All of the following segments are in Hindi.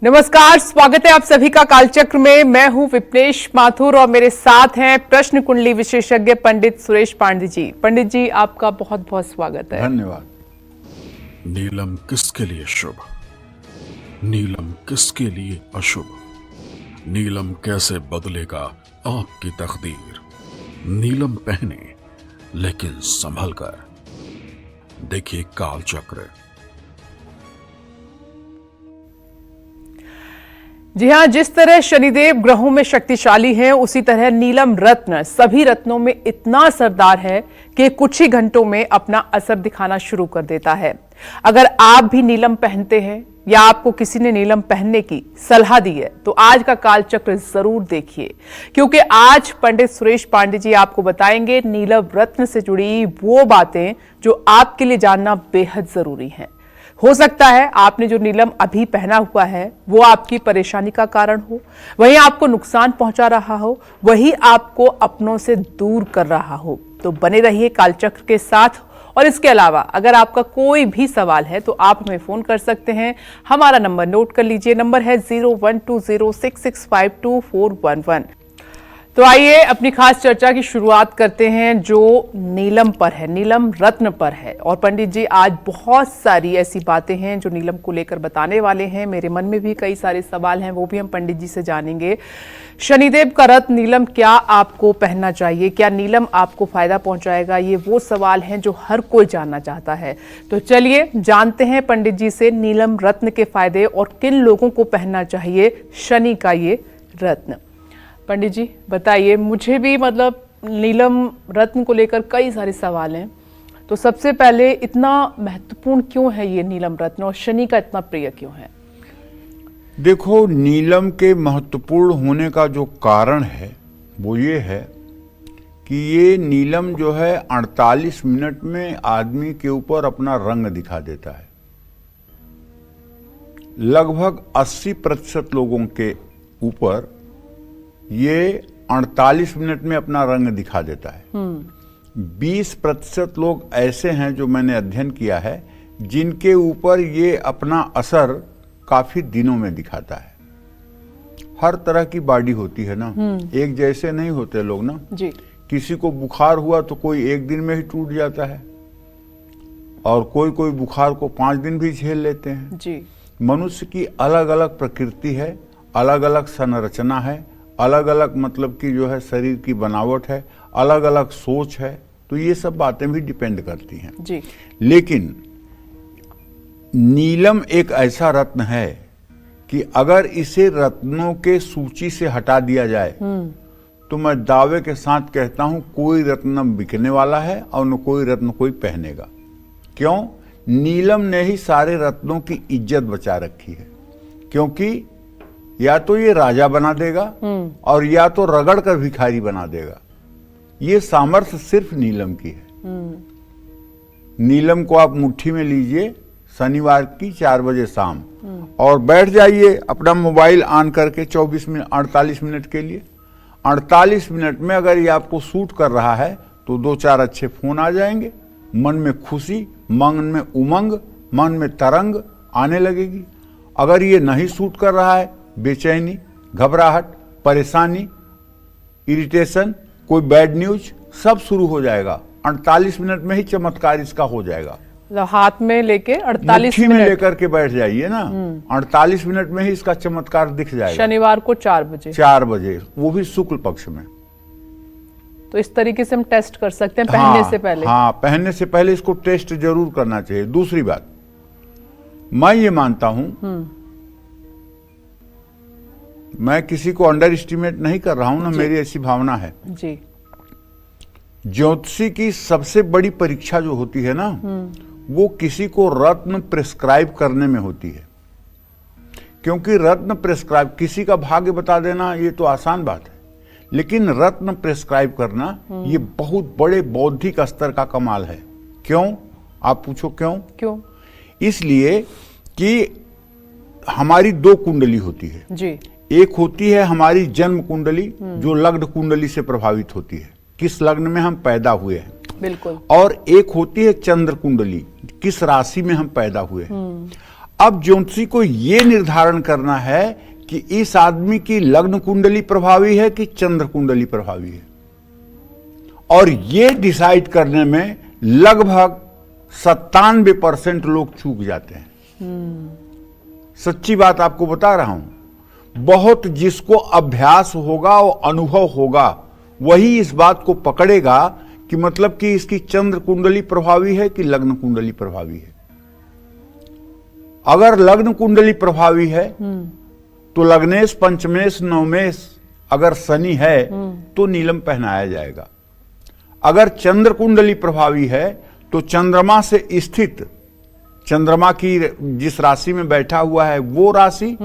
नमस्कार, स्वागत है आप सभी का कालचक्र में। मैं हूं विप्लेश माथुर और मेरे साथ हैं प्रश्न कुंडली विशेषज्ञ पंडित सुरेश पांडे जी। पंडित जी, आपका बहुत बहुत स्वागत है। धन्यवाद। नीलम किसके लिए शुभ, नीलम किसके लिए अशुभ, नीलम कैसे बदलेगा आपकी तकदीर। नीलम पहने लेकिन संभल कर। देखिए कालचक्र। जी हाँ, जिस तरह शनिदेव ग्रहों में शक्तिशाली हैं, उसी तरह नीलम रत्न सभी रत्नों में इतना असरदार है कि कुछ ही घंटों में अपना असर दिखाना शुरू कर देता है। अगर आप भी नीलम पहनते हैं या आपको किसी ने नीलम पहनने की सलाह दी है तो आज का कालचक्र जरूर देखिए, क्योंकि आज पंडित सुरेश पांडे जी आपको बताएंगे नीलम रत्न से जुड़ी वो बातें जो आपके लिए जानना बेहद जरूरी है। हो सकता है आपने जो नीलम अभी पहना हुआ है वो आपकी परेशानी का कारण हो, वही आपको नुकसान पहुंचा रहा हो, वही आपको अपनों से दूर कर रहा हो। तो बने रहिए कालचक्र के साथ। और इसके अलावा अगर आपका कोई भी सवाल है तो आप हमें फोन कर सकते हैं। हमारा नंबर नोट कर लीजिए, नंबर है 0120665211। तो आइए अपनी खास चर्चा की शुरुआत करते हैं जो नीलम पर है, नीलम रत्न पर है। और पंडित जी, आज बहुत सारी ऐसी बातें हैं जो नीलम को लेकर बताने वाले हैं। मेरे मन में भी कई सारे सवाल हैं, वो भी हम पंडित जी से जानेंगे। शनिदेव का रत्न नीलम, क्या आपको पहनना चाहिए? क्या नीलम आपको फायदा पहुंचाएगा? ये वो सवाल हैं जो हर कोई जानना चाहता है। तो चलिए जानते हैं पंडित जी से नीलम रत्न के फायदे और किन लोगों को पहनना चाहिए शनि का ये रत्न। पंडित जी बताइए, मुझे भी मतलब नीलम रत्न को लेकर कई सारे सवाल हैं। तो सबसे पहले, इतना महत्वपूर्ण क्यों है ये नीलम रत्न और शनि का इतना प्रिय क्यों है? देखो, नीलम के महत्वपूर्ण होने का जो कारण है वो ये है कि ये नीलम जो है 48 मिनट में आदमी के ऊपर अपना रंग दिखा देता है। लगभग 80% लोगों के ऊपर ये 48 मिनट में अपना रंग दिखा देता है। 20% लोग ऐसे हैं जो मैंने अध्ययन किया है जिनके ऊपर ये अपना असर काफी दिनों में दिखाता है। हर तरह की बॉडी होती है ना, एक जैसे नहीं होते लोग ना जी। किसी को बुखार हुआ तो कोई एक दिन में ही टूट जाता है और कोई कोई बुखार को 5 दिन भी झेल लेते हैं जी। मनुष्य की अलग अलग प्रकृति है, अलग अलग संरचना है, अलग अलग मतलब कि जो है शरीर की बनावट है, अलग अलग सोच है। तो ये सब बातें भी डिपेंड करती हैं जी। लेकिन नीलम एक ऐसा रत्न है कि अगर इसे रत्नों के सूची से हटा दिया जाए तो मैं दावे के साथ कहता हूं कोई रत्न न बिकने वाला है और न कोई रत्न कोई पहनेगा। क्यों? नीलम ने ही सारे रत्नों की इज्जत बचा रखी है। क्योंकि या तो ये राजा बना देगा और या तो रगड़ कर भिखारी बना देगा। ये सामर्थ्य सिर्फ नीलम की है। नीलम को आप मुट्ठी में लीजिए शनिवार की 4 बजे शाम और बैठ जाइए अपना मोबाइल ऑन करके 48 मिनट के लिए। 48 मिनट में अगर ये आपको सूट कर रहा है तो 2-4 अच्छे फोन आ जाएंगे, मन में खुशी, मन में उमंग, मन में तरंग आने लगेगी। अगर ये नहीं सूट कर रहा है, बेचैनी, घबराहट, परेशानी, इरिटेशन, कोई बैड न्यूज, सब शुरू हो जाएगा। 48 मिनट में ही चमत्कार इसका हो जाएगा। हाथ में लेके 48 मिनट में लेकर के बैठ जाइए ना, 48 मिनट में ही इसका चमत्कार दिख जाएगा। शनिवार को 4 बजे, 4 बजे, वो भी शुक्ल पक्ष में। तो इस तरीके से हम टेस्ट कर सकते हैं पहनने से पहले। हाँ, पहनने से पहले इसको टेस्ट जरूर करना चाहिए। दूसरी बात, मैं ये मानता हूं, मैं किसी को अंडर एस्टिमेट नहीं कर रहा हूं ना, मेरी ऐसी भावना है जी। ज्योतिषी की सबसे बड़ी परीक्षा जो होती है ना, वो किसी को रत्न प्रिस्क्राइब करने में होती है। क्योंकि रत्न प्रिस्क्राइब, किसी का भाग्य बता देना ये तो आसान बात है, लेकिन रत्न प्रिस्क्राइब करना ये बहुत बड़े बौद्धिक स्तर का कमाल है। क्यों? आप पूछो क्यों? क्यों? इसलिए कि हमारी 2 कुंडली होती है जी। एक होती है हमारी जन्म कुंडली जो लग्न कुंडली से प्रभावित होती है, किस लग्न में हम पैदा हुए हैं। बिल्कुल। और एक होती है चंद्र कुंडली, किस राशि में हम पैदा हुए हैं। अब ज्योतिषी को यह निर्धारण करना है कि इस आदमी की लग्न कुंडली प्रभावी है कि चंद्र कुंडली प्रभावी है, और ये डिसाइड करने में लगभग 97% लोग चूक जाते हैं। सच्ची बात आपको बता रहा हूं। बहुत जिसको अभ्यास होगा और अनुभव होगा वही इस बात को पकड़ेगा कि मतलब कि इसकी चंद्र कुंडली प्रभावी है कि लग्न कुंडली प्रभावी है। अगर लग्न कुंडली प्रभावी है तो लग्नेश, पंचमेश, नवमेश अगर शनि है तो नीलम पहनाया जाएगा। अगर चंद्र कुंडली प्रभावी है तो चंद्रमा से स्थित, चंद्रमा की जिस राशि में बैठा हुआ है वो राशि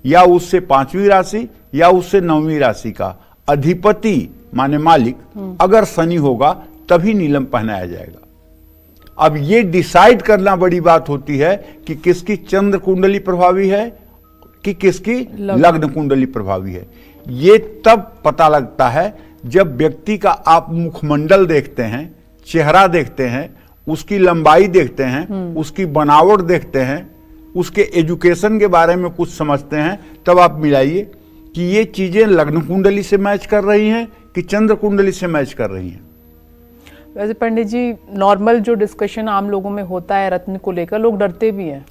या उससे 5वीं राशि या उससे 9वीं राशि का अधिपति माने मालिक अगर शनि होगा तभी नीलम पहनाया जाएगा। अब ये डिसाइड करना बड़ी बात होती है कि किसकी चंद्र कुंडली प्रभावी है कि किसकी लग्न कुंडली प्रभावी है। ये तब पता लगता है जब व्यक्ति का आप मुखमंडल देखते हैं, चेहरा देखते हैं, उसकी लंबाई देखते हैं, उसकी बनावट देखते हैं, उसके एजुकेशन के बारे में कुछ समझते हैं, तब आप मिलाइए कि ये चीजें लग्न कुंडली से मैच कर रही हैं कि चंद्र कुंडली से मैच कर रही हैं। वैसे पंडित जी, नॉर्मल जो डिस्कशन आम लोगों में होता है रत्न को लेकर, लोग डरते भी हैं।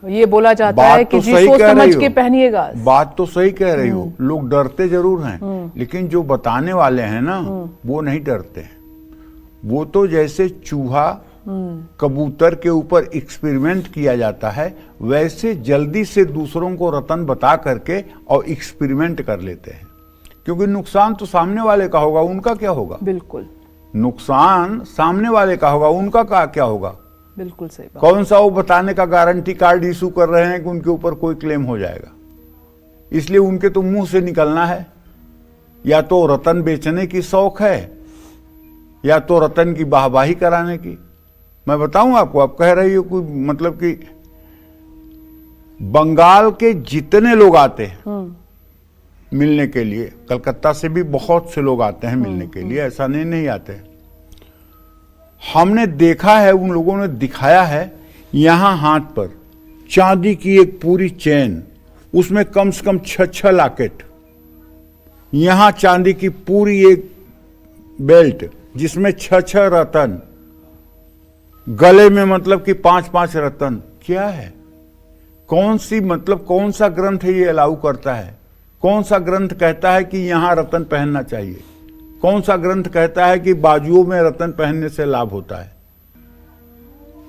ये बोला जाता है कि जी सोच समझ के पहनिएगा। बात तो सही कह रही हो, लोग डरते जरूर हैं, लेकिन जो बताने वाले हैं ना वो नहीं डरते हैं। वो तो जैसे चूहा कबूतर के ऊपर एक्सपेरिमेंट किया जाता है वैसे जल्दी से दूसरों को रतन बता करके और एक्सपेरिमेंट कर लेते हैं, क्योंकि नुकसान तो सामने वाले का होगा, उनका क्या होगा। बिल्कुल, नुकसान सामने वाले का होगा, उनका क्या होगा। बिल्कुल सही बात। कौन सा वो बताने का गारंटी कार्ड इशू कर रहे हैं कि उनके ऊपर कोई क्लेम हो जाएगा। इसलिए उनके तो मुंह से निकलना है, या तो रतन बेचने की शौक है या तो रतन की वाहवाही कराने की। मैं बताऊं आपको, आप कह रही हो कोई मतलब कि बंगाल के जितने लोग आते हैं मिलने के लिए, कलकत्ता से भी बहुत से लोग आते हैं मिलने के लिए, ऐसा नहीं आते। हमने देखा है, उन लोगों ने दिखाया है, यहां हाथ पर चांदी की एक पूरी चेन, उसमें कम से कम 6 लॉकेट, यहां चांदी की पूरी एक बेल्ट जिसमें 6 रतन, गले में मतलब कि 5 रतन। क्या है, कौन सी मतलब कौन सा ग्रंथ है ये अलाउ करता है? कौन सा ग्रंथ कहता है कि यहां रतन पहनना चाहिए? कौन सा ग्रंथ कहता है कि बाजुओं में रतन पहनने से लाभ होता है?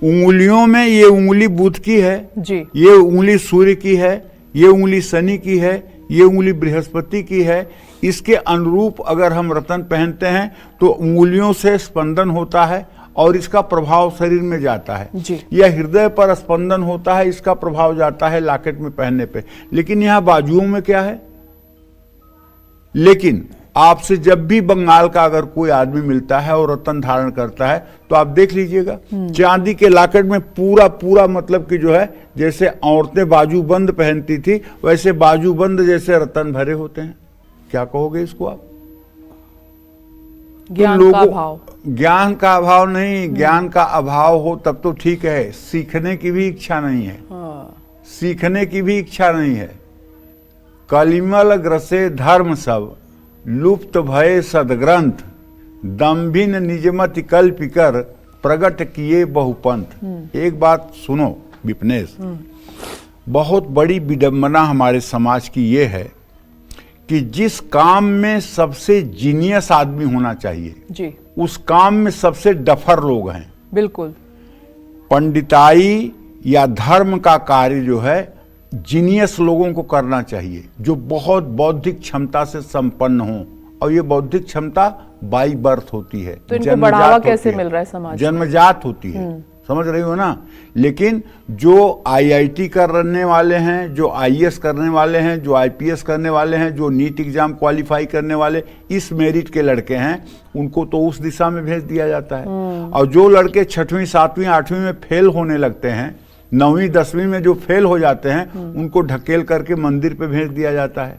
उंगलियों में ये उंगली बुध की है जी, ये उंगली सूर्य की है, ये उंगली शनि की है, ये उंगली बृहस्पति की है। इसके अनुरूप अगर हम रतन पहनते हैं तो उंगलियों से स्पंदन होता है और इसका प्रभाव शरीर में जाता है जी। या हृदय पर स्पंदन होता है, इसका प्रभाव जाता है लॉकेट में पहनने पे। लेकिन यहां बाजुओं में क्या है? लेकिन आपसे जब भी बंगाल का अगर कोई आदमी मिलता है और रतन धारण करता है तो आप देख लीजिएगा चांदी के लॉकेट में पूरा मतलब कि जो है, जैसे औरतें बाजूबंद पहनती थी वैसे बाजूबंद जैसे रतन भरे होते हैं। क्या कहोगे इसको आप? ज्ञान का अभाव। ज्ञान का अभाव नहीं, ज्ञान का अभाव हो तब तो ठीक है, सीखने की भी इच्छा नहीं है। सीखने की भी इच्छा नहीं है। कलिमल ग्रसे धर्म सब लुप्त भय सदग्रंथ, दम्भिन निजमति कल्पिकर प्रगट किए बहुपंथ। एक बात सुनो विपनेश, बहुत बड़ी विडंबना हमारे समाज की ये है कि जिस काम में सबसे जीनियस आदमी होना चाहिए जी, उस काम में सबसे डफर लोग हैं। बिल्कुल। पंडिताई या धर्म का कार्य जो है जीनियस लोगों को करना चाहिए, जो बहुत बौद्धिक क्षमता से संपन्न हो, और ये बौद्धिक क्षमता बाई बर्थ होती है। तो इनको बढ़ावा कैसे मिल रहा है समाज में? जन्मजात होती है, समझ रही हो ना। लेकिन जो आईआईटी करने वाले हैं, जो आईएएस करने वाले हैं, जो आईपीएस करने वाले हैं, जो नीट एग्जाम क्वालिफाई करने वाले इस मेरिट के लड़के हैं, उनको तो उस दिशा में भेज दिया जाता है। और जो लड़के 6वीं 7वीं 8वीं में फेल होने लगते हैं, 9वीं 10वीं में जो फेल हो जाते हैं, उनको ढकेल करके मंदिर पे भेज दिया जाता है,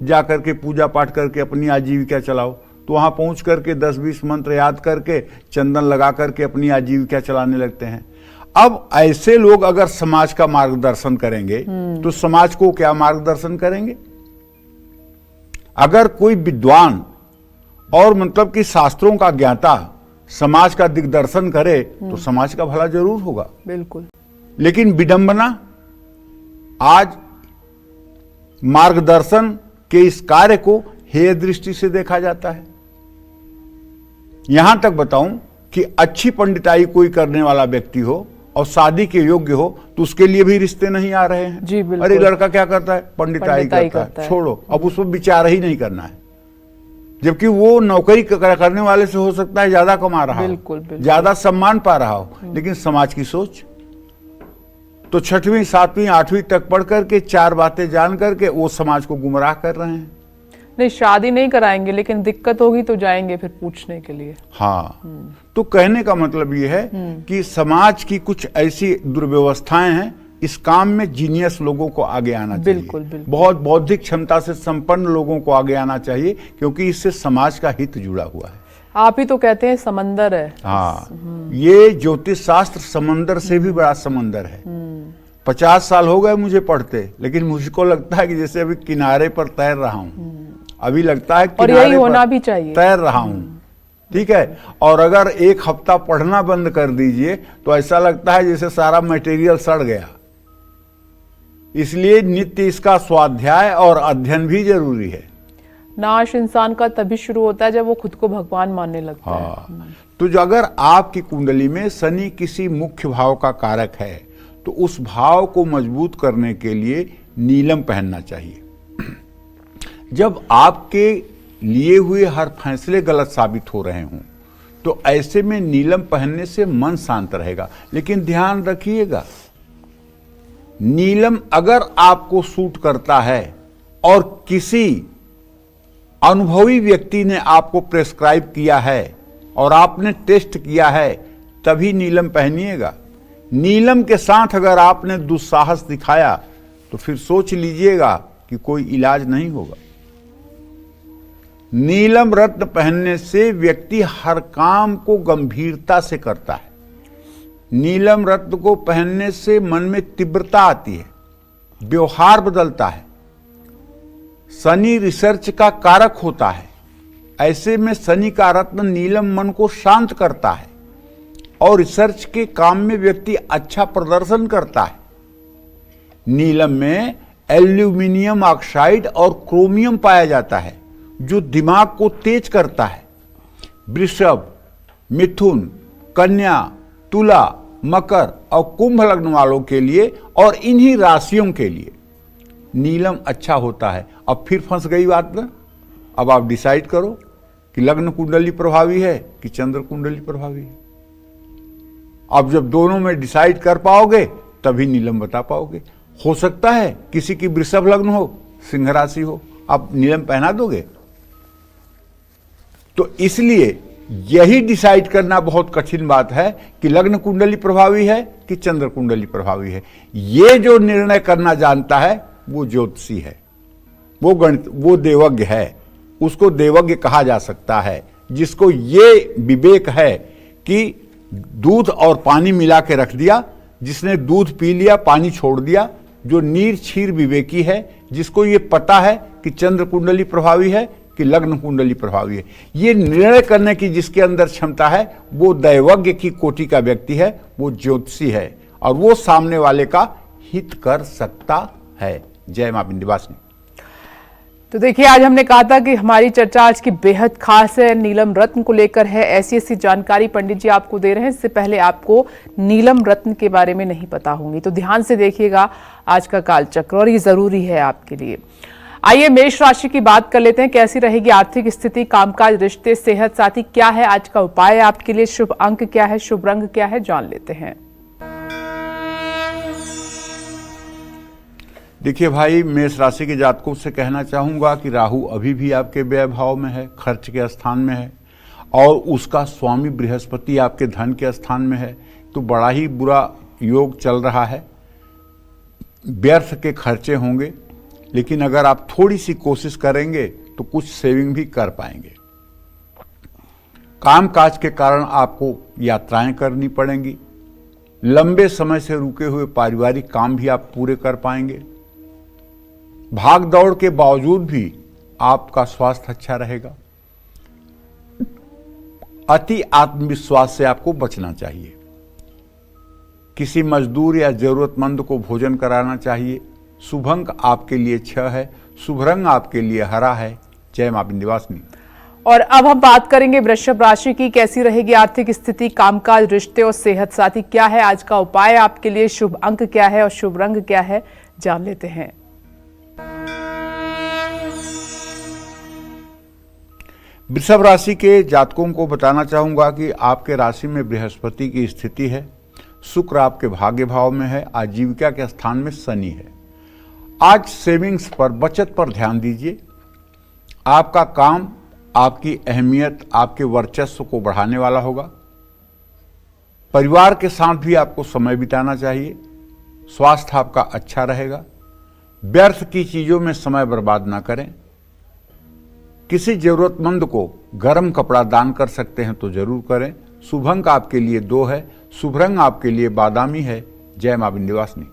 जा करके पूजा पाठ करके अपनी आजीविका चलाओ। तो वहां पहुंच करके 10-20 मंत्र याद करके चंदन लगा करके अपनी आजीविका चलाने लगते हैं। अब ऐसे लोग अगर समाज का मार्गदर्शन करेंगे तो समाज को क्या मार्गदर्शन करेंगे? अगर कोई विद्वान और मतलब कि शास्त्रों का ज्ञाता समाज का दिग्दर्शन करे तो समाज का भला जरूर होगा। बिल्कुल। लेकिन विडंबना, आज मार्गदर्शन के इस कार्य को हेय दृष्टि से देखा जाता है। यहां तक बताऊं कि अच्छी पंडिताई कोई करने वाला व्यक्ति हो और शादी के योग्य हो तो उसके लिए भी रिश्ते नहीं आ रहे हैं। जी बिल्कुल। अरे लड़का क्या करता है? पंडिताई करता है। छोड़ो, अब उसको विचार ही नहीं करना है, जबकि वो नौकरी करने वाले से हो सकता है ज्यादा कमा रहा बिल्कुल, हो, बिल्कुल। ज्यादा सम्मान पा रहा हो, लेकिन समाज की सोच तो 6वीं 7वीं 8वीं तक पढ़ करके 4 बातें जान करके वो समाज को गुमराह कर रहे हैं। नहीं, शादी नहीं कराएंगे, लेकिन दिक्कत होगी तो जाएंगे फिर पूछने के लिए। हाँ, तो कहने का मतलब ये है कि समाज की कुछ ऐसी दुर्व्यवस्थाएं हैं, इस काम में जीनियस लोगों को आगे आना चाहिए। बिल्कुल, बिल्कुल। बहुत बौद्धिक क्षमता से संपन्न लोगों को आगे आना चाहिए, क्योंकि इससे समाज का हित जुड़ा हुआ है। आप ही तो कहते हैं समंदर है। हाँ, ये ज्योतिष शास्त्र समंदर से भी बड़ा समंदर है। 50 साल हो गए मुझे पढ़ते, लेकिन मुझको लगता है कि जैसे अभी किनारे पर तैर रहा हूं। अभी लगता है और यही होना भी चाहिए, तैर रहा हूं। ठीक है। और अगर एक हफ्ता पढ़ना बंद कर दीजिए तो ऐसा लगता है जैसे सारा मटेरियल सड़ गया। इसलिए नित्य इसका स्वाध्याय और अध्ययन भी जरूरी है। नाश इंसान का तभी शुरू होता है जब वो खुद को भगवान मानने लगता है। तो जो अगर आपकी कुंडली में शनि किसी मुख्य भाव का कारक है तो उस भाव को मजबूत करने के लिए नीलम पहनना चाहिए। जब आपके लिए हुए हर फैसले गलत साबित हो रहे हों तो ऐसे में नीलम पहनने से मन शांत रहेगा। लेकिन ध्यान रखिएगा, नीलम अगर आपको सूट करता है और किसी अनुभवी व्यक्ति ने आपको प्रेस्क्राइब किया है और आपने टेस्ट किया है, तभी नीलम पहनिएगा। नीलम के साथ अगर आपने दुस्साहस दिखाया तो फिर सोच लीजिएगा कि कोई इलाज नहीं होगा। नीलम रत्न पहनने से व्यक्ति हर काम को गंभीरता से करता है। नीलम रत्न को पहनने से मन में तीव्रता आती है, व्यवहार बदलता है। शनि रिसर्च का कारक होता है, ऐसे में शनि का रत्न नीलम मन को शांत करता है और रिसर्च के काम में व्यक्ति अच्छा प्रदर्शन करता है। नीलम में एल्यूमिनियम ऑक्साइड और क्रोमियम पाया जाता है जो दिमाग को तेज करता है। वृषभ, मिथुन, कन्या, तुला, मकर और कुंभ लग्न वालों के लिए और इन्हीं राशियों के लिए नीलम अच्छा होता है। अब फिर फंस गई बात ना। अब आप डिसाइड करो कि लग्न कुंडली प्रभावी है कि चंद्र कुंडली प्रभावी है। अब जब दोनों में डिसाइड कर पाओगे तभी नीलम बता पाओगे। हो सकता है किसी की वृषभ लग्न हो, सिंह राशि हो, आप नीलम पहना दोगे? तो इसलिए यही डिसाइड करना बहुत कठिन बात है कि लग्न कुंडली प्रभावी है कि चंद्र कुंडली प्रभावी है। ये जो निर्णय करना जानता है वो ज्योतिषी है, वो गणित, वो देवज्ञ है। उसको देवज्ञ कहा जा सकता है जिसको ये विवेक है कि दूध और पानी मिला के रख दिया, जिसने दूध पी लिया पानी छोड़ दिया, जो नीर क्षीर विवेकी है, जिसको ये पता है कि चंद्र कुंडली प्रभावी है कि लग्न कुंडली प्रभावी है। ये निर्णय करने की जिसके अंदर क्षमता है वो दैवज्ञ की कोटि का व्यक्ति है, वो ज्योतिषी है और वो सामने वाले का हित कर सकता है। जय मां विंध्यवासिनी। तो देखिए, आज हमने कहा था कि हमारी चर्चा आज की बेहद खास है, नीलम रत्न को लेकर है। ऐसी ऐसी जानकारी पंडित जी आपको दे रहे हैं, इससे पहले आपको नीलम रत्न के बारे में नहीं पता होंगी। तो ध्यान से देखिएगा आज का कालचक्र, और ये जरूरी है आपके लिए। आइए मेष राशि की बात कर लेते हैं। कैसी रहेगी आर्थिक स्थिति, कामकाज, रिश्ते, सेहत साथी, क्या है आज का उपाय आपके लिए, शुभ अंक क्या है, शुभ रंग क्या है, जान लेते हैं। देखिए भाई, मेष राशि के जातकों से कहना चाहूंगा कि राहु अभी भी आपके व्यय भाव में है, खर्च के स्थान में है, और उसका स्वामी बृहस्पति आपके धन के स्थान में है। तो बड़ा ही बुरा योग चल रहा है, व्यर्थ के खर्चे होंगे। लेकिन अगर आप थोड़ी सी कोशिश करेंगे तो कुछ सेविंग भी कर पाएंगे। कामकाज के कारण आपको यात्राएं करनी पड़ेंगी, लंबे समय से रुके हुए पारिवारिक काम भी आप पूरे कर पाएंगे। भाग दौड़ के बावजूद भी आपका स्वास्थ्य अच्छा रहेगा। अति आत्मविश्वास से आपको बचना चाहिए। किसी मजदूर या जरूरतमंद को भोजन कराना चाहिए। शुभ अंक आपके लिए 6 है। शुभ रंग आपके लिए हरा है। जय मां विंध्यवासिनी। और अब हम बात करेंगे वृषभ राशि की। कैसी रहेगी आर्थिक स्थिति, कामकाज, रिश्ते और सेहत साथी क्या है आज का उपाय आपके लिए, शुभ अंक क्या है और शुभ रंग क्या है, जान लेते हैं। वृषभ राशि के जातकों को बताना चाहूंगा कि आपके राशि में बृहस्पति की स्थिति है। शुक्र आपके भाग्य भाव में है। आजीविका के स्थान में शनि है। आज सेविंग्स पर, बचत पर ध्यान दीजिए। आपका काम आपकी अहमियत, आपके वर्चस्व को बढ़ाने वाला होगा। परिवार के साथ भी आपको समय बिताना चाहिए। स्वास्थ्य आपका अच्छा रहेगा। व्यर्थ की चीजों में समय बर्बाद ना करें। किसी जरूरतमंद को गर्म कपड़ा दान कर सकते हैं तो जरूर करें। शुभ अंक आपके लिए 2 है। शुभ रंग आपके लिए बादामी है। जय मां विंध्यवासिनी।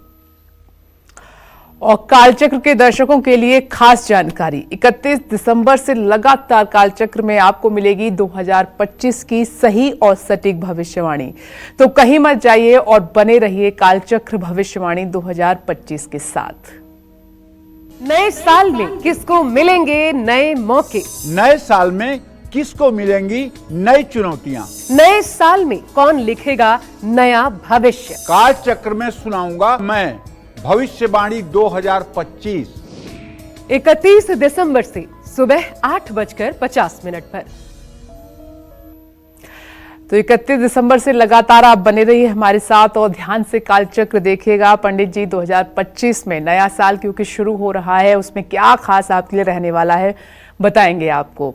और कालचक्र के दर्शकों के लिए खास जानकारी, 31 दिसंबर से लगातार कालचक्र में आपको मिलेगी 2025 की सही और सटीक भविष्यवाणी। तो कहीं मत जाइए और बने रहिए कालचक्र भविष्यवाणी 2025 के साथ। नए साल में किसको मिलेंगे नए मौके? नए साल में किसको मिलेंगी नई चुनौतियां? नए साल में कौन लिखेगा नया भविष्य? काल चक्र में सुनाऊंगा मैं भविष्यवाणी 2025। 31 दिसंबर से सुबह 8:50 पर। तो 31 दिसंबर से लगातार आप बने रहिए हमारे साथ और ध्यान से कालचक्र देखिएगा। पंडित जी 2025 में नया साल क्योंकि शुरू हो रहा है, उसमें क्या खास आपके लिए रहने वाला है बताएंगे आपको।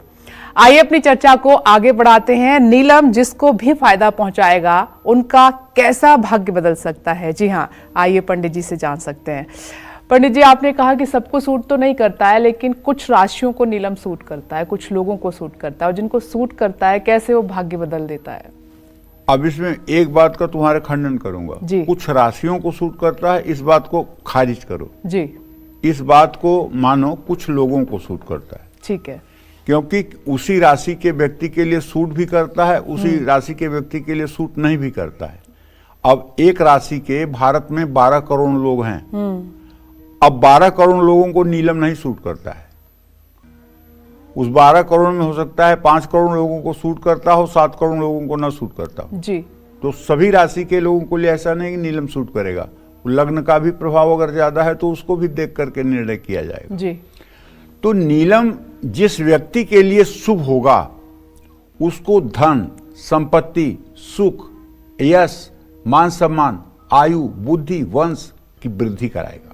आइए अपनी चर्चा को आगे बढ़ाते हैं। नीलम जिसको भी फायदा पहुंचाएगा उनका कैसा भाग्य बदल सकता है? जी हाँ, आइए पंडित जी से जान सकते हैं। पंडित जी, आपने कहा कि सबको सूट तो नहीं करता है, लेकिन कुछ राशियों को नीलम सूट करता है, कुछ लोगों को सूट करता है, और जिनको सूट करता है कैसे वो भाग्य बदल देता है? अब इसमें एक बात का तुम्हारे खंडन करूंगा जी। कुछ राशियों को सूट करता है, इस बात को खारिज करो जी। इस बात को मानो कुछ लोगों को सूट करता है। ठीक है। क्योंकि उसी राशि के व्यक्ति के लिए सूट भी करता है, उसी राशि के व्यक्ति के लिए सूट नहीं भी करता है। अब एक राशि के भारत में 12 करोड़ लोग हैं। अब 12 करोड़ लोगों को नीलम नहीं सूट करता है। उस 12 करोड़ में हो सकता है 5 करोड़ लोगों को सूट करता हो, 7 करोड़ लोगों को ना सूट करता हो। जी। तो सभी राशि के लोगों को लिए ऐसा नहीं कि नीलम सूट करेगा। लग्न का भी प्रभाव अगर ज्यादा है तो उसको भी देख करके निर्णय किया जाएगा। जी। तो नीलम जिस व्यक्ति के लिए शुभ होगा उसको धन, संपत्ति, सुख, यश, मान सम्मान, आयु, बुद्धि, वंश की वृद्धि कराएगा।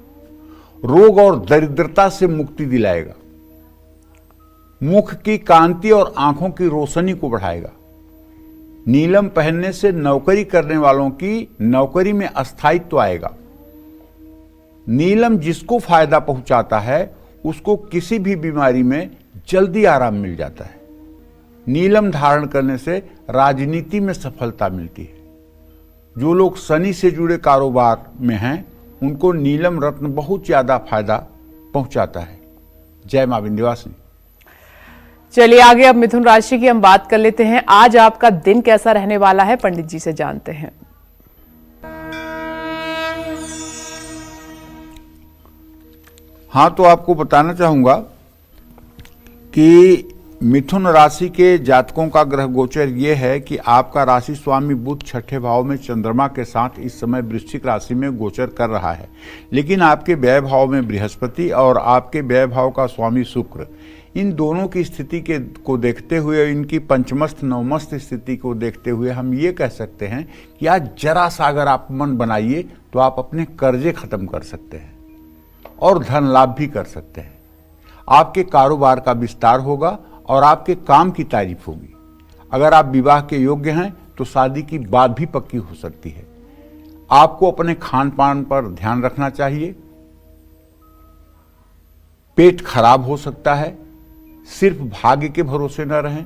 रोग और दरिद्रता से मुक्ति दिलाएगा। मुख की कांति और आंखों की रोशनी को बढ़ाएगा। नीलम पहनने से नौकरी करने वालों की नौकरी में स्थायित्व आएगा। नीलम जिसको फायदा पहुंचाता है उसको किसी भी बीमारी में जल्दी आराम मिल जाता है। नीलम धारण करने से राजनीति में सफलता मिलती है। जो लोग शनि से जुड़े कारोबार में हैं उनको नीलम रत्न बहुत ज्यादा फायदा पहुंचाता है। जय मां विंध्यवासिनी। चलिए आगे अब मिथुन राशि की हम बात कर लेते हैं। आज आपका दिन कैसा रहने वाला है पंडित जी से जानते हैं। हाँ, तो आपको बताना चाहूंगा कि मिथुन राशि के जातकों का ग्रह गोचर ये है कि आपका राशि स्वामी बुध 6ठे भाव में चंद्रमा के साथ इस समय वृश्चिक राशि में गोचर कर रहा है। लेकिन आपके व्यय भाव में बृहस्पति और आपके व्यय भाव का स्वामी शुक्र, इन दोनों की स्थिति को देखते हुए, इनकी पंचमस्थ नवमस्थ स्थिति को देखते हुए हम ये कह सकते हैं कि आज जरा सा अगर आप मन बनाइए तो आप अपने कर्जे खत्म कर सकते हैं और धन लाभ भी कर सकते हैं। आपके कारोबार का विस्तार होगा और आपके काम की तारीफ होगी। अगर आप विवाह के योग्य हैं तो शादी की बात भी पक्की हो सकती है। आपको अपने खान पान पर ध्यान रखना चाहिए। पेट खराब हो सकता है। सिर्फ भाग्य के भरोसे न रहें।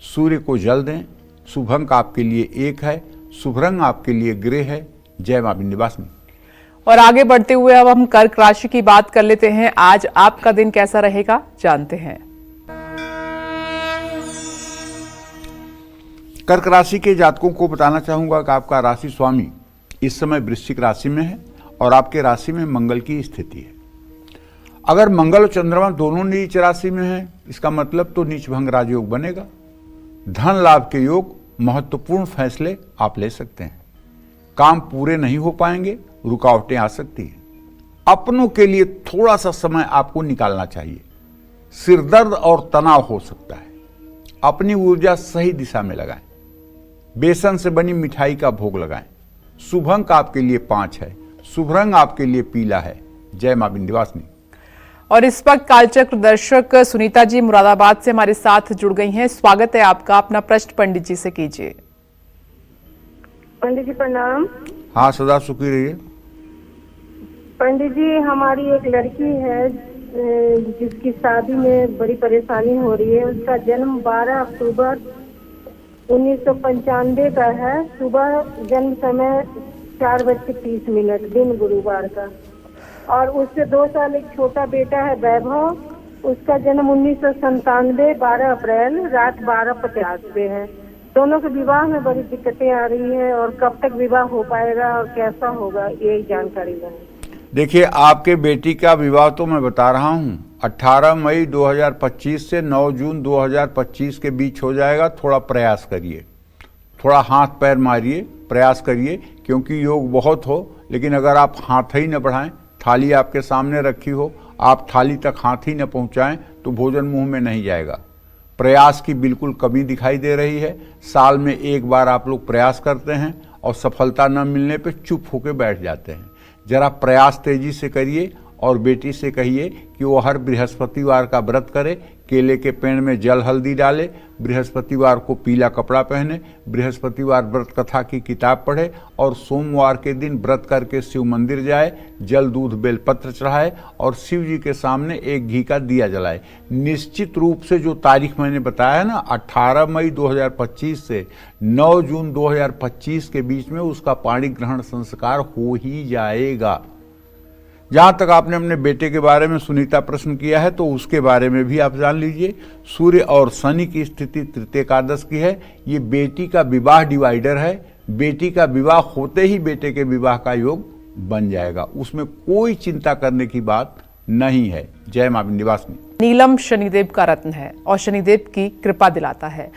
सूर्य को जल दें। शुभ अंक आपके लिए 1 है। शुभ रंग आपके लिए ग्रे है। जय मां विंध्यवासिनी। और आगे बढ़ते हुए अब हम कर्क राशि की बात कर लेते हैं। आज आपका दिन कैसा रहेगा, जानते हैं। कर्क राशि के जातकों को बताना चाहूंगा कि आपका राशि स्वामी इस समय वृश्चिक राशि में है और आपके राशि में मंगल की स्थिति है। अगर मंगल और चंद्रमा दोनों नीच राशि में है, इसका मतलब तो नीच भंग राजयोग बनेगा। धन लाभ के योग, महत्वपूर्ण फैसले आप ले सकते हैं। काम पूरे नहीं हो पाएंगे, रुकावटें आ सकती हैं। अपनों के लिए थोड़ा सा समय आपको निकालना चाहिए। सिरदर्द और तनाव हो सकता है। अपनी ऊर्जा सही दिशा में लगाएं। बेसन से बनी मिठाई का भोग लगाएं। शुभ अंक आपके लिए 5 है। शुभ रंग आपके लिए पीला है। जय मां विंध्यवासिनी। और इस वक्त कालचक्र दर्शक सुनीता जी मुरादाबाद से हमारे साथ जुड़ गई हैं। स्वागत है आपका। अपना प्रश्न पंडित जी से कीजिए। पंडित जी प्रणाम। हाँ, सदा सुखी रहिए। पंडित जी, हमारी एक लड़की है जिसकी शादी में बड़ी परेशानी हो रही है। उसका जन्म 12 अक्टूबर 1995 का है। सुबह जन्म समय 4:30 दिन गुरुवार का। और उससे 2 साल एक छोटा बेटा है वैभव। उसका जन्म 1997 12 अप्रैल रात 12:50 पे है। दोनों के विवाह में बड़ी दिक्कतें आ रही है और कब तक विवाह हो पाएगा और कैसा होगा, यही जानकारी है। देखिए, आपके बेटी का विवाह तो मैं बता रहा हूं 18 मई 2025 से 9 जून 2025 के बीच हो जाएगा। थोड़ा प्रयास करिए, थोड़ा हाथ पैर मारिए, प्रयास करिए, क्योंकि योग बहुत हो, लेकिन अगर आप हाथ ही न बढ़ाएं, थाली आपके सामने रखी हो, आप थाली तक हाथ ही न पहुंचाएं, तो भोजन मुंह में नहीं जाएगा। प्रयास की बिल्कुल कमी दिखाई दे रही है। साल में एक बार आप लोग प्रयास करते हैं और सफलता न मिलने पे चुप होकर बैठ जाते हैं। जरा प्रयास तेजी से करिए और बेटी से कहिए कि वो हर बृहस्पतिवार का व्रत करे, केले के पेड़ में जल हल्दी डाले, बृहस्पतिवार को पीला कपड़ा पहने, बृहस्पतिवार व्रत कथा की किताब पढ़े और सोमवार के दिन व्रत करके शिव मंदिर जाए, जल दूध बेलपत्र चढ़ाए और शिव जी के सामने एक घी का दिया जलाए। निश्चित रूप से जो तारीख मैंने बताया है ना, 18 मई 2025 से 9 जून 2025 के बीच में उसका पाणी ग्रहण संस्कार हो ही जाएगा। जहां तक आपने अपने बेटे के बारे में सुनीता प्रश्न किया है, तो उसके बारे में भी आप जान लीजिए। सूर्य और शनि की स्थिति तृतीय एकादश की है। ये बेटी का विवाह डिवाइडर है। बेटी का विवाह होते ही बेटे के विवाह का योग बन जाएगा। उसमें कोई चिंता करने की बात नहीं है। जय मां विंध्यवासिनी। नीलम शनिदेव का रत्न है और शनिदेव की कृपा दिलाता है।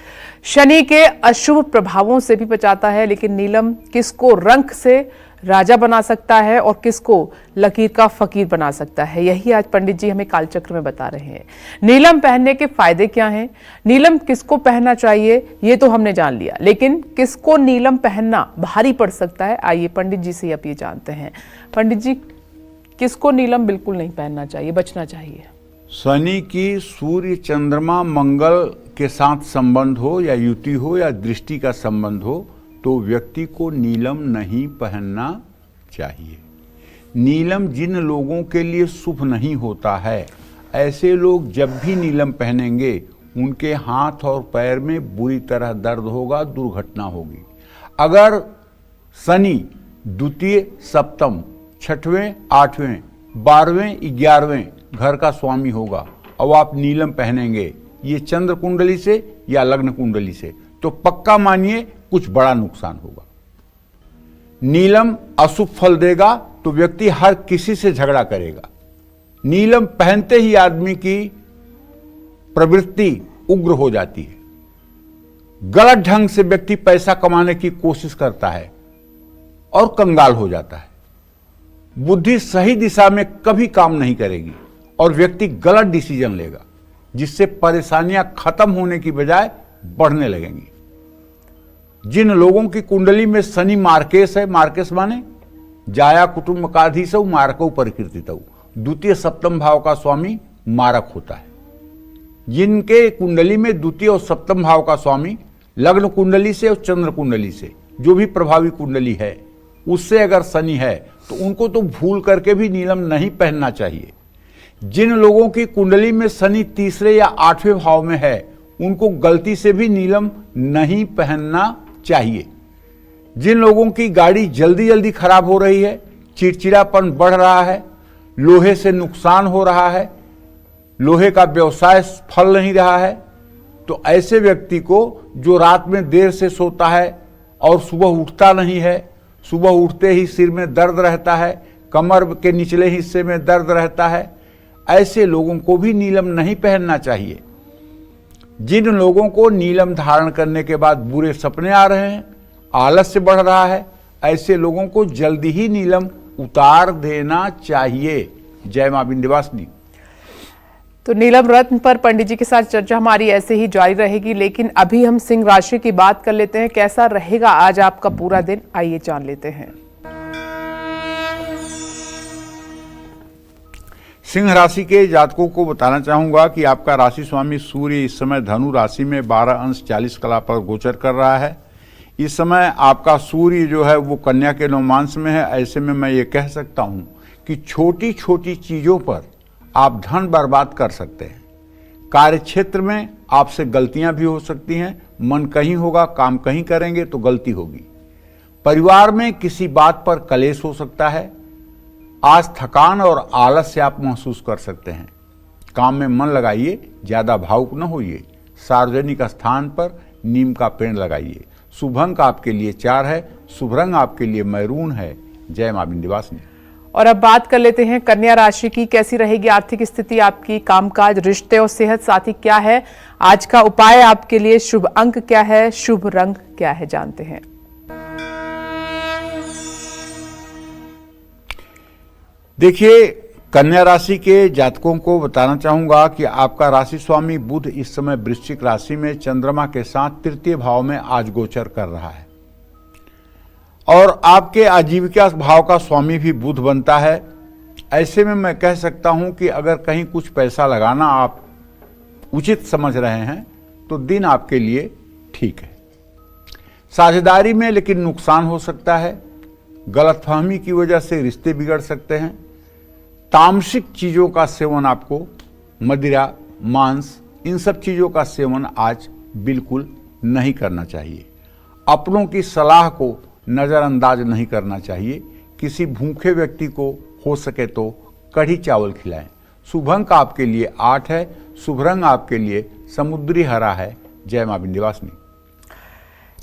शनि के अशुभ प्रभावों से भी बचाता है। लेकिन नीलम किसको रंक से राजा बना सकता है और किसको लकीर का फकीर बना सकता है, यही आज पंडित जी हमें कालचक्र में बता रहे हैं। नीलम पहनने के फायदे क्या हैं, नीलम किसको पहनना चाहिए, ये तो हमने जान लिया, लेकिन किसको नीलम पहनना भारी पड़ सकता है, आइए पंडित जी से अब ये जानते हैं। पंडित जी, किसको नीलम बिल्कुल नहीं पहनना चाहिए, बचना चाहिए? शनि की सूर्य चंद्रमा मंगल के साथ संबंध हो या युति हो या दृष्टि का संबंध हो, तो व्यक्ति को नीलम नहीं पहनना चाहिए। नीलम जिन लोगों के लिए शुभ नहीं होता है, ऐसे लोग जब भी नीलम पहनेंगे उनके हाथ और पैर में बुरी तरह दर्द होगा, दुर्घटना होगी। अगर शनि द्वितीय, सप्तम, छठवें, 8वें, 12वें, 11वें घर का स्वामी होगा और आप नीलम पहनेंगे, ये चंद्र कुंडली से या लग्न कुंडली से, तो पक्का मानिए कुछ बड़ा नुकसान होगा। नीलम अशुभ फल देगा तो व्यक्ति हर किसी से झगड़ा करेगा। नीलम पहनते ही आदमी की प्रवृत्ति उग्र हो जाती है। गलत ढंग से व्यक्ति पैसा कमाने की कोशिश करता है और कंगाल हो जाता है। बुद्धि सही दिशा में कभी काम नहीं करेगी और व्यक्ति गलत डिसीजन लेगा, जिससे परेशानियां खत्म होने की बजाय बढ़ने लगेंगी। जिन लोगों की कुंडली में शनि मार्केश है, मार्केश माने जाया कुटुंब काधीसौ मारकौ परिकीर्तितौ, द्वितीय सप्तम भाव का स्वामी मारक होता है। जिनके कुंडली में द्वितीय और सप्तम भाव का स्वामी लग्न कुंडली से और चंद्र कुंडली से, जो भी प्रभावी कुंडली है, उससे अगर शनि है तो उनको तो भूल करके भी नीलम नहीं पहनना चाहिए। जिन लोगों की कुंडली में शनि तीसरे या 8वें भाव में है, उनको गलती से भी नीलम नहीं पहनना चाहिए। जिन लोगों की गाड़ी जल्दी जल्दी खराब हो रही है, चिड़चिड़ापन बढ़ रहा है, लोहे से नुकसान हो रहा है, लोहे का व्यवसाय फल नहीं रहा है, तो ऐसे व्यक्ति को जो रात में देर से सोता है और सुबह उठता नहीं है, सुबह उठते ही सिर में दर्द रहता है, कमर के निचले हिस्से में दर्द रहता है, ऐसे लोगों को भी नीलम नहीं पहनना चाहिए। जिन लोगों को नीलम धारण करने के बाद बुरे सपने आ रहे हैं, आलस्य बढ़ रहा है, ऐसे लोगों को जल्दी ही नीलम उतार देना चाहिए। जय मां विंध्यवासिनी। तो नीलम रत्न पर पंडित जी के साथ चर्चा हमारी ऐसे ही जारी रहेगी, लेकिन अभी हम सिंह राशि की बात कर लेते हैं। कैसा रहेगा आज आपका पूरा दिन, आइए जान लेते हैं। सिंह राशि के जातकों को बताना चाहूंगा कि आपका राशि स्वामी सूर्य इस समय धनु राशि में 12 अंश 40 कला पर गोचर कर रहा है। इस समय आपका सूर्य जो है वो कन्या के नवमांश में है। ऐसे में मैं ये कह सकता हूं कि छोटी छोटी चीजों पर आप धन बर्बाद कर सकते हैं। कार्य क्षेत्र में आपसे गलतियां भी हो सकती हैं, मन कहीं होगा, काम कहीं करेंगे तो गलती होगी। परिवार में किसी बात पर कलेश हो सकता है। आज थकान और आलस्य आप महसूस कर सकते हैं। काम में मन लगाइए, ज्यादा भावुक न होइए। सार्वजनिक स्थान पर नीम का पेड़ लगाइए। शुभ अंक आपके लिए 4 है, शुभ रंग आपके लिए मैरून है। जय मां विंध्यवासिनी। और अब बात कर लेते हैं कन्या राशि की। कैसी रहेगी आर्थिक स्थिति आपकी, कामकाज, रिश्ते और सेहत साथी क्या है, आज का उपाय आपके लिए, शुभ अंक क्या है, शुभ रंग क्या है, जानते हैं। देखिए, कन्या राशि के जातकों को बताना चाहूंगा कि आपका राशि स्वामी बुध इस समय वृश्चिक राशि में चंद्रमा के साथ तृतीय भाव में आज गोचर कर रहा है और आपके आजीविका भाव का स्वामी भी बुध बनता है। ऐसे में मैं कह सकता हूं कि अगर कहीं कुछ पैसा लगाना आप उचित समझ रहे हैं तो दिन आपके लिए ठीक है। साझेदारी में लेकिन नुकसान हो सकता है। गलतफहमी की वजह से रिश्ते बिगड़ सकते हैं। तामसिक चीजों का सेवन, आपको मदिरा, मांस, इन सब चीजों का सेवन आज बिल्कुल नहीं करना चाहिए। अपनों की सलाह को नजरअंदाज नहीं करना चाहिए। किसी भूखे व्यक्ति को हो सके तो कढ़ी चावल खिलाएं। शुभ अंक आपके लिए 8 है, शुभ रंग आपके लिए समुद्री हरा है। जय मां विंध्यवासिनी।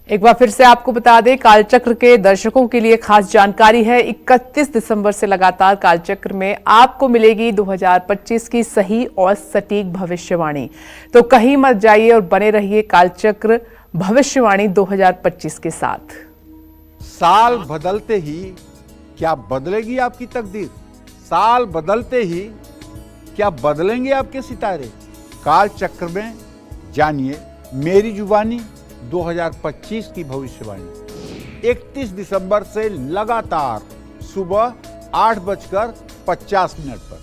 एक बार फिर से आपको बता दें, कालचक्र के दर्शकों के लिए खास जानकारी है। 31 दिसंबर से लगातार कालचक्र में आपको मिलेगी 2025 की सही और सटीक भविष्यवाणी। तो कहीं मत जाइए और बने रहिए कालचक्र भविष्यवाणी 2025 के साथ। साल बदलते ही क्या बदलेगी आपकी तकदीर? साल बदलते ही क्या बदलेंगे आपके सितारे? काल चक्र में जानिए मेरी जुबानी 2025 की भविष्यवाणी। 31 दिसंबर से लगातार सुबह 8:50 पर।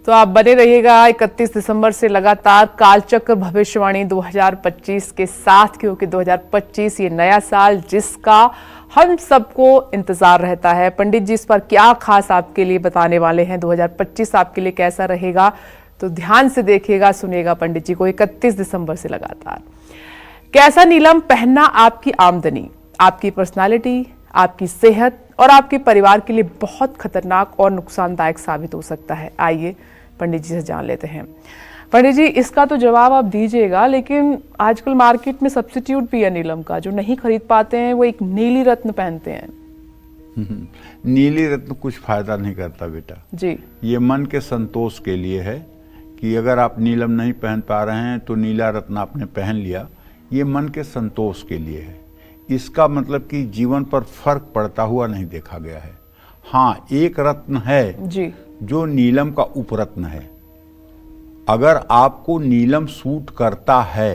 तो आप बने रहिएगा 31 दिसंबर से लगातार कालचक्र भविष्यवाणी 2025 के साथ, क्योंकि 2025 ये नया साल जिसका हम सबको इंतजार रहता है। पंडित जी इस पर क्या खास आपके लिए बताने वाले हैं, 2025 आपके लिए कैसा रहेगा, तो ध्यान से देखिएगा, सुनिएगा पंडित जी को। 31 दिसंबर से लगातार कैसा नीलम पहनना आपकी आमदनी, आपकी पर्सनालिटी, आपकी सेहत और आपके परिवार के लिए बहुत खतरनाक और नुकसानदायक साबित हो सकता है। आइए पंडित जी से जान लेते हैं। पंडित जी, इसका तो जवाब आप दीजिएगा, लेकिन आजकल मार्केट में सब्स्टिट्यूट भी है नीलम का, जो नहीं खरीद पाते हैं वो एक नीली रत्न पहनते हैं। नीली रत्न कुछ फायदा नहीं करता बेटा जी। ये मन के संतोष के लिए है कि अगर आप नीलम नहीं पहन पा रहे हैं तो नीला रत्न आपने पहन लिया, ये मन के संतोष के लिए है। इसका मतलब कि जीवन पर फर्क पड़ता हुआ नहीं देखा गया है। हाँ, एक रत्न है जी, जो नीलम का उपरत्न है। अगर आपको नीलम सूट करता है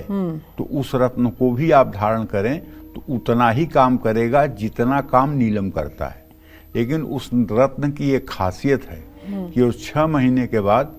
तो उस रत्न को भी आप धारण करें तो उतना ही काम करेगा जितना काम नीलम करता है। लेकिन उस रत्न की एक खासियत है कि उस 6 महीने के बाद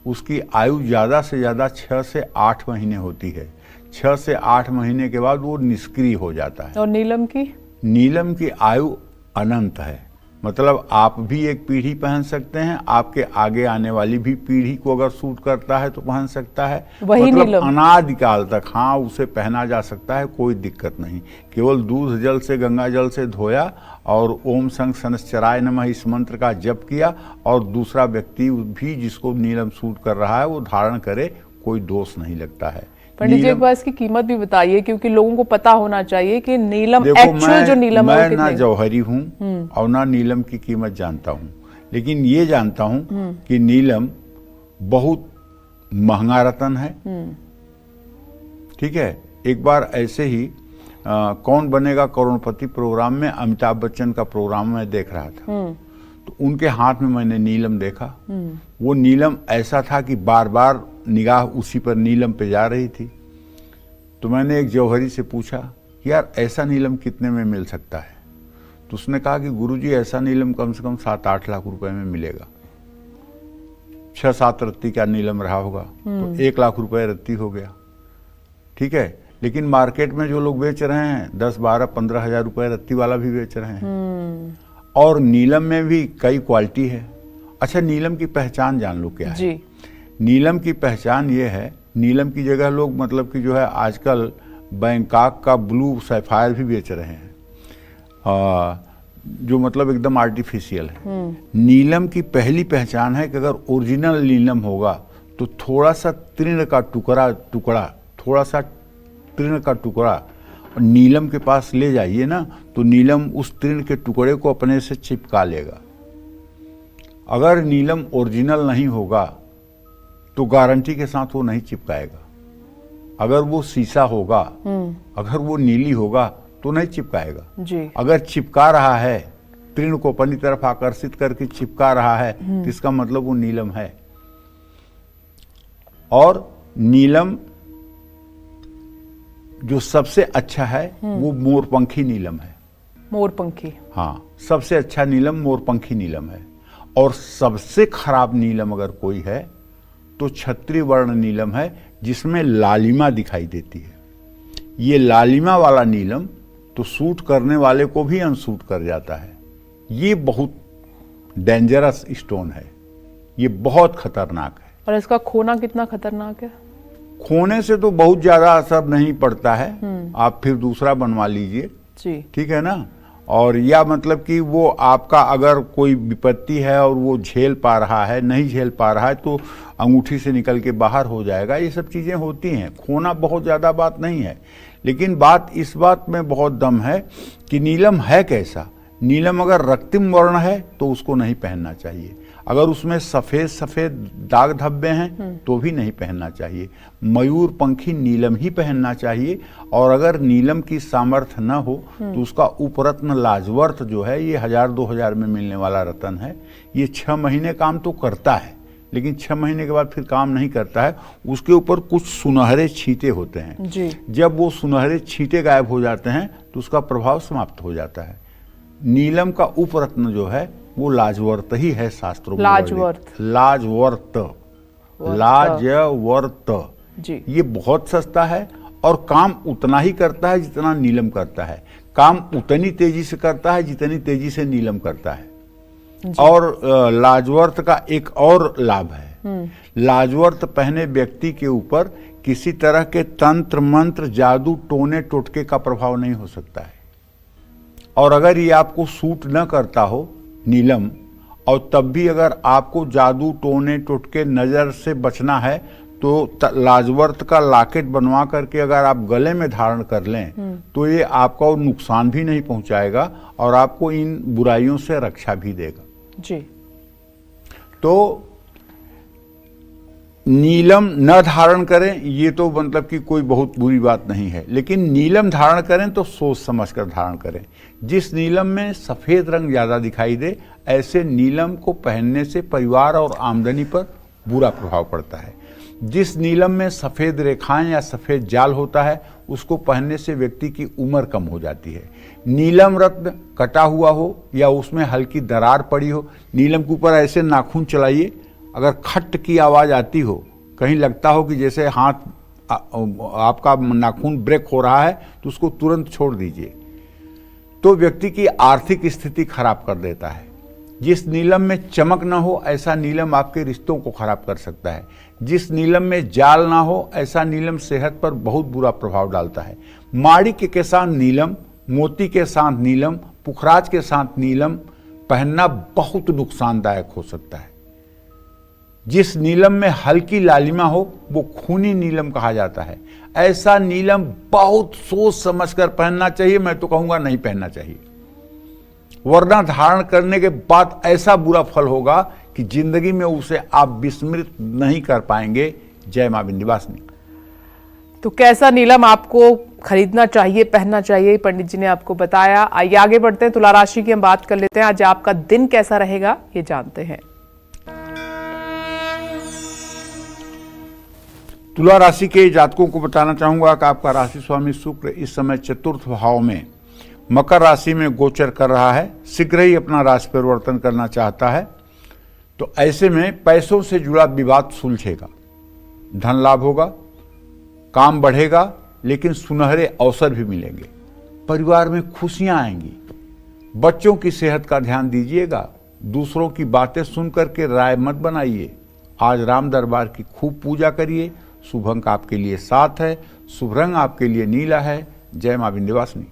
उसकी आयु ज्यादा से ज्यादा 6 से 8 महीने होती है। 6 से 8 महीने के बाद वो निष्क्रिय हो जाता है। और नीलम की? नीलम की आयु अनंत है। मतलब आप भी एक पीढ़ी पहन सकते हैं, आपके आगे आने वाली भी पीढ़ी को अगर सूट करता है तो पहन सकता है। वही मतलब नीलम। अनादिकाल तक हाँ उसे पहना जा सकता है, कोई दिक्कत नहीं। केवल दूध जल से, गंगा जल से धोया और ओम संग सनश्चराय नमः इस मंत्र का जप किया और दूसरा व्यक्ति भी जिसको नीलम सूट कर रहा है वो धारण करे, कोई दोष नहीं लगता है। पंडित जी एक बार इसकी कीमत भी बताइए, क्योंकि लोगों को पता होना चाहिए कि नीलम देखो, एक्चुअल जो नीलम है वो मैं ना कितने। जौहरी हूँ और ना नीलम की कीमत जानता हूँ, लेकिन ये जानता हूँ कि नीलम बहुत महंगा रत्न है। ठीक है। एक बार ऐसे ही कौन बनेगा करोड़पति प्रोग्राम में अमिताभ बच्चन का प्रोग्राम मैं देख रहा था, तो उनके हाथ में मैंने नीलम देखा। वो नीलम ऐसा था कि बार बार निगाह उसी पर नीलम पे जा रही थी। तो मैंने एक जौहरी से पूछा कि यार ऐसा नीलम कितने में मिल सकता है? तो उसने कहा कि गुरुजी ऐसा नीलम कम से कम 7-8 लाख रुपए में मिलेगा। 6-7 रत्ती का नीलम रहा होगा तो 1 लाख रुपए रत्ती हो गया। ठीक है। लेकिन मार्केट में जो लोग बेच रहे हैं 10-12-15 हजार रुपए रत्ती वाला भी बेच रहे हैं। और नीलम में भी कई क्वालिटी है। अच्छा, नीलम की पहचान जान लो क्या है? जी। नीलम की पहचान ये है, नीलम की जगह लोग मतलब कि जो है आजकल बैंकॉक का ब्लू सैफायर भी बेच रहे हैं, जो मतलब एकदम आर्टिफिशियल है। नीलम की पहली पहचान है कि अगर ओरिजिनल नीलम होगा तो थोड़ा सा तृण का टुकड़ा और नीलम के पास ले जाइए ना, तो नीलम उस तृण के टुकड़े को अपने से चिपका लेगा। अगर नीलम ओरिजिनल नहीं होगा तो गारंटी के साथ वो नहीं चिपकाएगा। अगर वो शीशा होगा, अगर वो नीली होगा तो नहीं चिपकाएगा। जी। अगर चिपका रहा है, तृण को अपनी तरफ आकर्षित करके चिपका रहा है, तो इसका मतलब वो नीलम है। और नीलम जो सबसे अच्छा है वो मोरपंखी नीलम है। मोरपंखी। हाँ, सबसे अच्छा नीलम मोरपंखी नीलम है। और सबसे खराब नीलम अगर कोई है तो क्षत्रिय वर्ण नीलम है, जिसमें लालिमा दिखाई देती है। ये लालिमा वाला नीलम तो सूट करने वाले को भी अनसूट कर जाता है। ये बहुत डेंजरस स्टोन है, ये बहुत खतरनाक है। और इसका खोना कितना खतरनाक है? खोने से तो बहुत ज्यादा असर नहीं पड़ता है, आप फिर दूसरा बनवा लीजिए। जी। ठीक है ना। और या मतलब कि वो आपका अगर कोई विपत्ति है और वो झेल पा रहा है, नहीं झेल पा रहा है, तो अंगूठी से निकल के बाहर हो जाएगा। ये सब चीजें होती हैं, खोना बहुत ज्यादा बात नहीं है। लेकिन बात इस बात में बहुत दम है कि नीलम है कैसा। नीलम अगर रक्तिम वर्ण है तो उसको नहीं पहनना चाहिए। अगर उसमें सफेद सफेद दाग धब्बे हैं तो भी नहीं पहनना चाहिए। मयूर पंखी नीलम ही पहनना चाहिए। और अगर नीलम की सामर्थ्य न हो तो उसका उपरत्न लाजवर्त जो है, ये 1000-2000 में मिलने वाला रत्न है। ये 6 महीने काम तो करता है, लेकिन 6 महीने के बाद फिर काम नहीं करता है। उसके ऊपर कुछ सुनहरे छींटे होते हैं। जी। जब वो सुनहरे छींटे गायब हो जाते हैं तो उसका प्रभाव समाप्त हो जाता है। नीलम का उपरत्न जो है वो लाजवर्त ही है शास्त्रों में। लाजवर्त। जी। ये बहुत सस्ता है और काम उतना ही करता है जितना नीलम करता है। काम उतनी तेजी से करता है जितनी तेजी से नीलम करता है। और लाजवर्त का एक और लाभ है, लाजवर्त पहने व्यक्ति के ऊपर किसी तरह के तंत्र मंत्र, जादू, टोने टोटके का प्रभाव नहीं हो सकता है। और अगर ये आपको सूट न करता हो नीलम, और तब भी अगर आपको जादू, टोने टोटके, नजर से बचना है तो लाजवर्त का लॉकेट बनवा करके अगर आप गले में धारण कर लें तो ये आपको नुकसान भी नहीं पहुंचाएगा और आपको इन बुराइयों से रक्षा भी देगा। जी। तो नीलम न धारण करें ये तो मतलब कि कोई बहुत बुरी बात नहीं है, लेकिन नीलम धारण करें तो सोच समझ कर धारण करें। जिस नीलम में सफेद रंग ज्यादा दिखाई दे, ऐसे नीलम को पहनने से परिवार और आमदनी पर बुरा प्रभाव पड़ता है। जिस नीलम में सफेद रेखाएं या सफेद जाल होता है, उसको पहनने से व्यक्ति की उम्र कम हो जाती है। नीलम रत्न कटा हुआ हो या उसमें हल्की दरार पड़ी हो, नीलम के ऊपर ऐसे नाखून चलाइए, अगर खट की आवाज आती हो, कहीं लगता हो कि जैसे हाथ आपका नाखून ब्रेक हो रहा है, तो उसको तुरंत छोड़ दीजिए। तो व्यक्ति की आर्थिक स्थिति खराब कर देता है। जिस नीलम में चमक ना हो ऐसा नीलम आपके रिश्तों को खराब कर सकता है। जिस नीलम में जाल ना हो ऐसा नीलम सेहत पर बहुत बुरा प्रभाव डालता है। माणिक के साथ नीलम, मोती के साथ नीलम, पुखराज के साथ नीलम पहनना बहुत नुकसानदायक हो सकता है। जिस नीलम में हल्की लालिमा हो वो खूनी नीलम कहा जाता है। ऐसा नीलम बहुत सोच समझकर पहनना चाहिए, मैं तो कहूंगा नहीं पहनना चाहिए, वरना धारण करने के बाद ऐसा बुरा फल होगा कि जिंदगी में उसे आप विस्मृत नहीं कर पाएंगे। जय मां विंध्यवासिनी। तो कैसा नीलम आपको खरीदना चाहिए, पहनना चाहिए, पंडित जी ने आपको बताया। आइए आगे बढ़ते हैं, तुला राशि की हम बात कर लेते हैं। आज आपका दिन कैसा रहेगा ये जानते हैं। तुला राशि के जातकों को बताना चाहूंगा कि आपका राशि स्वामी शुक्र इस समय चतुर्थ भाव में मकर राशि में गोचर कर रहा है। शीघ्र ही अपना राशि परिवर्तन करना चाहता है। तो ऐसे में पैसों से जुड़ा विवाद सुलझेगा, धन लाभ होगा, काम बढ़ेगा, लेकिन सुनहरे अवसर भी मिलेंगे। परिवार में खुशियां आएंगी। बच्चों की सेहत का ध्यान दीजिएगा। दूसरों की बातें सुनकर के राय मत बनाइए। आज राम दरबार की खूब पूजा करिए। शुभ अंक आपके लिए 7 है। शुभ रंग आपके लिए नीला है। जय मां विंध्यवासिनी।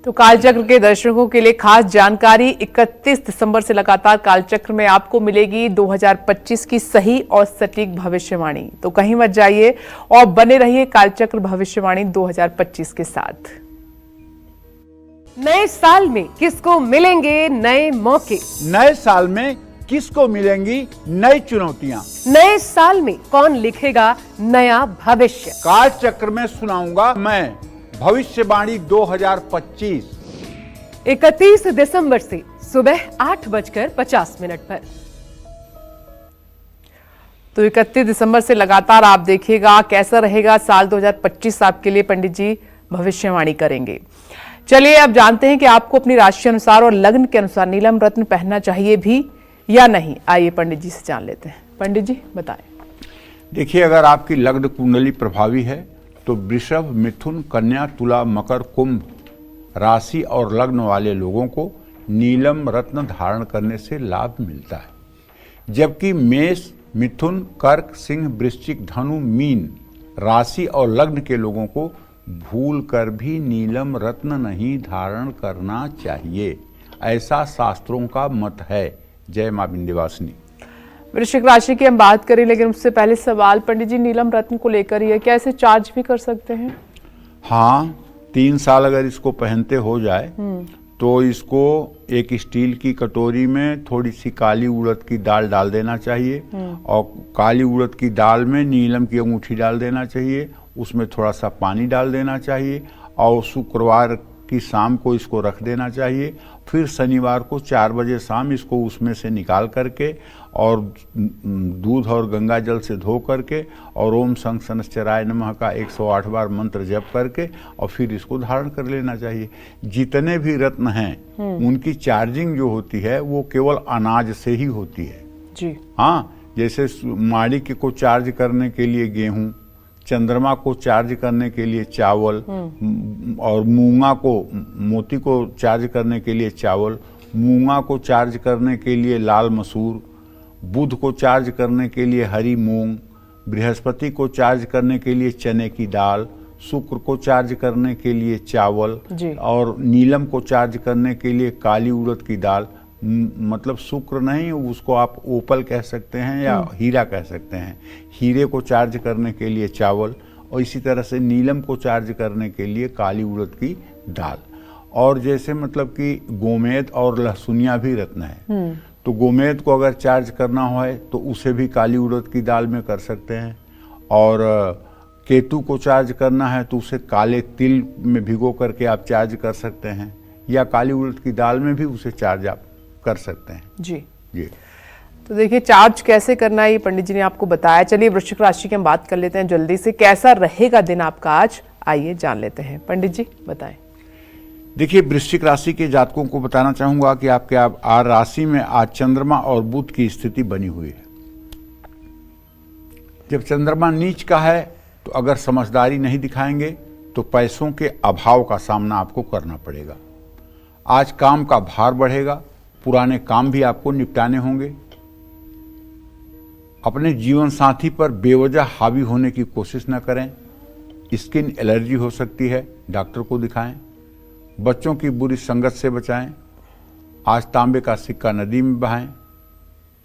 तो कालचक्र के दर्शकों के लिए खास जानकारी, 31 दिसंबर से लगातार कालचक्र में आपको मिलेगी 2025 की सही और सटीक भविष्यवाणी। तो कहीं मत जाइए और बने रहिए कालचक्र भविष्यवाणी 2025 के साथ। नए साल में किसको मिलेंगे नए मौके? नए साल में किसको मिलेंगी नई चुनौतियां? नए साल में कौन लिखेगा नया भविष्य? काल चक्र में सुनाऊंगा मैं भविष्यवाणी 2025। 31 दिसंबर से सुबह 8:50 पर। तो 31 दिसंबर से लगातार आप देखिएगा कैसा रहेगा साल 2025 आपके लिए। पंडित जी भविष्यवाणी करेंगे। चलिए अब जानते हैं कि आपको अपनी राशि अनुसार और लग्न के अनुसार नीलम रत्न पहनना चाहिए भी या नहीं। आइए पंडित जी से जान लेते हैं। पंडित जी बताएं। देखिए, अगर आपकी लग्न कुंडली प्रभावी है तो वृषभ, मिथुन, कन्या, तुला, मकर, कुंभ राशि और लग्न वाले लोगों को नीलम रत्न धारण करने से लाभ मिलता है। जबकि मेष, मिथुन, कर्क, सिंह, वृश्चिक, धनु, मीन राशि और लग्न के लोगों को भूल कर भी नीलम रत्न नहीं धारण करना चाहिए, ऐसा शास्त्रों का मत है। जय मां विंध्यवासिनी। वृश्चिक राशि की हम बात करें, लेकिन उससे पहले सवाल पंडित जी नीलम रत्न को लेकर ही है, क्या इसे चार्ज भी कर सकते हैं? हाँ, 3 साल अगर इसको पहनते हो जाए तो इसको एक स्टील की कटोरी में थोड़ी सी काली उड़द की दाल डाल देना चाहिए और काली उड़द की दाल में नीलम की अंगूठी डाल देना चाहिए। उसमें थोड़ा सा पानी डाल देना चाहिए और शुक्रवार की शाम को इसको रख देना चाहिए। फिर शनिवार को 4 बजे शाम इसको उसमें से निकाल करके और दूध और गंगा जल से धो करके और ओम शंख शनश्चराय नमः का 108 बार मंत्र जप करके और फिर इसको धारण कर लेना चाहिए। जितने भी रत्न हैं उनकी चार्जिंग जो होती है वो केवल अनाज से ही होती है जी। हाँ, जैसे माणिक्य को चार्ज करने के लिए गेहूं, चंद्रमा को चार्ज करने के लिए चावल और मूंगा को, मोती को चार्ज करने के लिए चावल, मूंगा को चार्ज करने के लिए लाल मसूर, बुध को चार्ज करने के लिए हरी मूंग, बृहस्पति को चार्ज करने के लिए चने की दाल, शुक्र को चार्ज करने के लिए चावल और नीलम को चार्ज करने के लिए काली उड़द की दाल। मतलब शुक्र नहीं, उसको आप ओपल कह सकते हैं या हीरा कह सकते हैं। हीरे को चार्ज करने के लिए चावल और इसी तरह से नीलम को चार्ज करने के लिए काली उड़द की दाल। और जैसे मतलब कि गोमेद और लहसुनिया भी रत्न है, तो गोमेद को अगर चार्ज करना हो तो उसे भी काली उड़द की दाल में कर सकते हैं। और केतु को चार्ज करना है तो उसे काले तिल में भिगो करके आप चार्ज कर सकते हैं या काली उड़द की दाल में भी उसे चार्ज आप कर सकते हैं जी जी। तो देखिए चार्ज कैसे करना है ये पंडित जी ने आपको बताया। चलिए वृश्चिक राशि की हम बात कर लेते हैं जल्दी से, कैसा रहेगा दिन आपका आज, आइए जान लेते हैं। पंडित जी बताएं। देखिए, वृश्चिक राशि के जातकों को बताना चाहूंगा कि आपके आज राशि में आज चंद्रमा और बुध की स्थिति बनी हुई है। जब चंद्रमा नीच का है तो अगर समझदारी नहीं दिखाएंगे तो पैसों के अभाव का सामना आपको करना पड़ेगा। आज काम का भार बढ़ेगा, पुराने काम भी आपको निपटाने होंगे। अपने जीवन साथी पर बेवजह हावी होने की कोशिश न करें। स्किन एलर्जी हो सकती है, डॉक्टर को दिखाएं। बच्चों की बुरी संगत से बचाएं। आज तांबे का सिक्का नदी में बहाएं।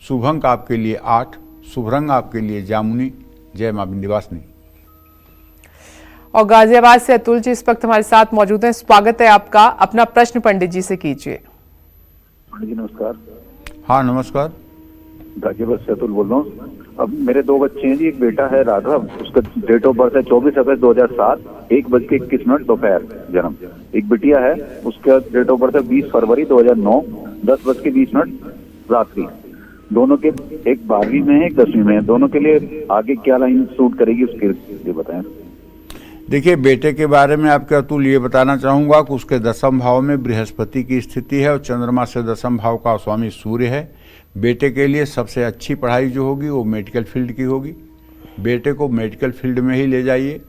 शुभ अंक आपके लिए 8, शुभ रंग आपके लिए जामुनी। जय मां विंध्यवासिनी। और गाजियाबाद से अतुल जी इस वक्त हमारे साथ मौजूद हैं। स्वागत है आपका। अपना प्रश्न पंडित जी से कीजिए। पंडित जी नमस्कार। हाँ नमस्कार। गाजियाबाद से अतुल बोल रहा हूँ। अब मेरे 2 बच्चे हैं जी। एक बेटा है राघव, उसका डेट ऑफ बर्थ है 24 अगस्त 2007, 1:21 दोपहर जन्म। एक बिटिया है, उसका डेट ऑफ बर्थ है 20 फरवरी 2009, 10:20 रात्रि। दोनों के एक 12वीं में है, एक 10वीं में है। दोनों के लिए आगे क्या लाइन सूट करेगी उसके लिए बताएं। देखिए, बेटे के बारे में आपके अतुल ये बताना चाहूँगा कि उसके 10वें भाव में बृहस्पति की स्थिति है और चंद्रमा से 10वें भाव का स्वामी सूर्य है। बेटे के लिए सबसे अच्छी पढ़ाई जो होगी वो मेडिकल फील्ड की होगी। बेटे को मेडिकल फील्ड में ही ले जाइए।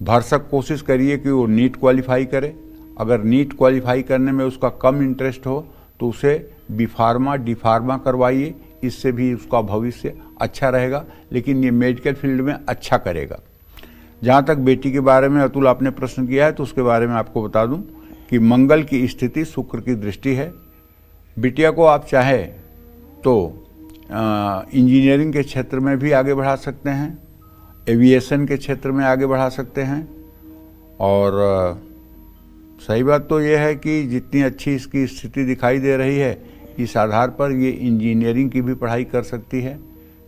भरसक कोशिश करिए कि वो नीट क्वालिफाई करे। अगर नीट क्वालिफाई करने में उसका कम इंटरेस्ट हो तो उसे बी फार्मा डी फार्मा करवाइए। इससे भी उसका भविष्य अच्छा रहेगा, लेकिन ये मेडिकल फील्ड में अच्छा करेगा। जहाँ तक बेटी के बारे में अतुल आपने प्रश्न किया है तो उसके बारे में आपको बता दूं कि मंगल की स्थिति, शुक्र की दृष्टि है। बिटिया को आप चाहें तो इंजीनियरिंग के क्षेत्र में भी आगे बढ़ा सकते हैं, एविएशन के क्षेत्र में आगे बढ़ा सकते हैं। और सही बात तो यह है कि जितनी अच्छी इसकी स्थिति दिखाई दे रही है, इस आधार पर ये इंजीनियरिंग की भी पढ़ाई कर सकती है।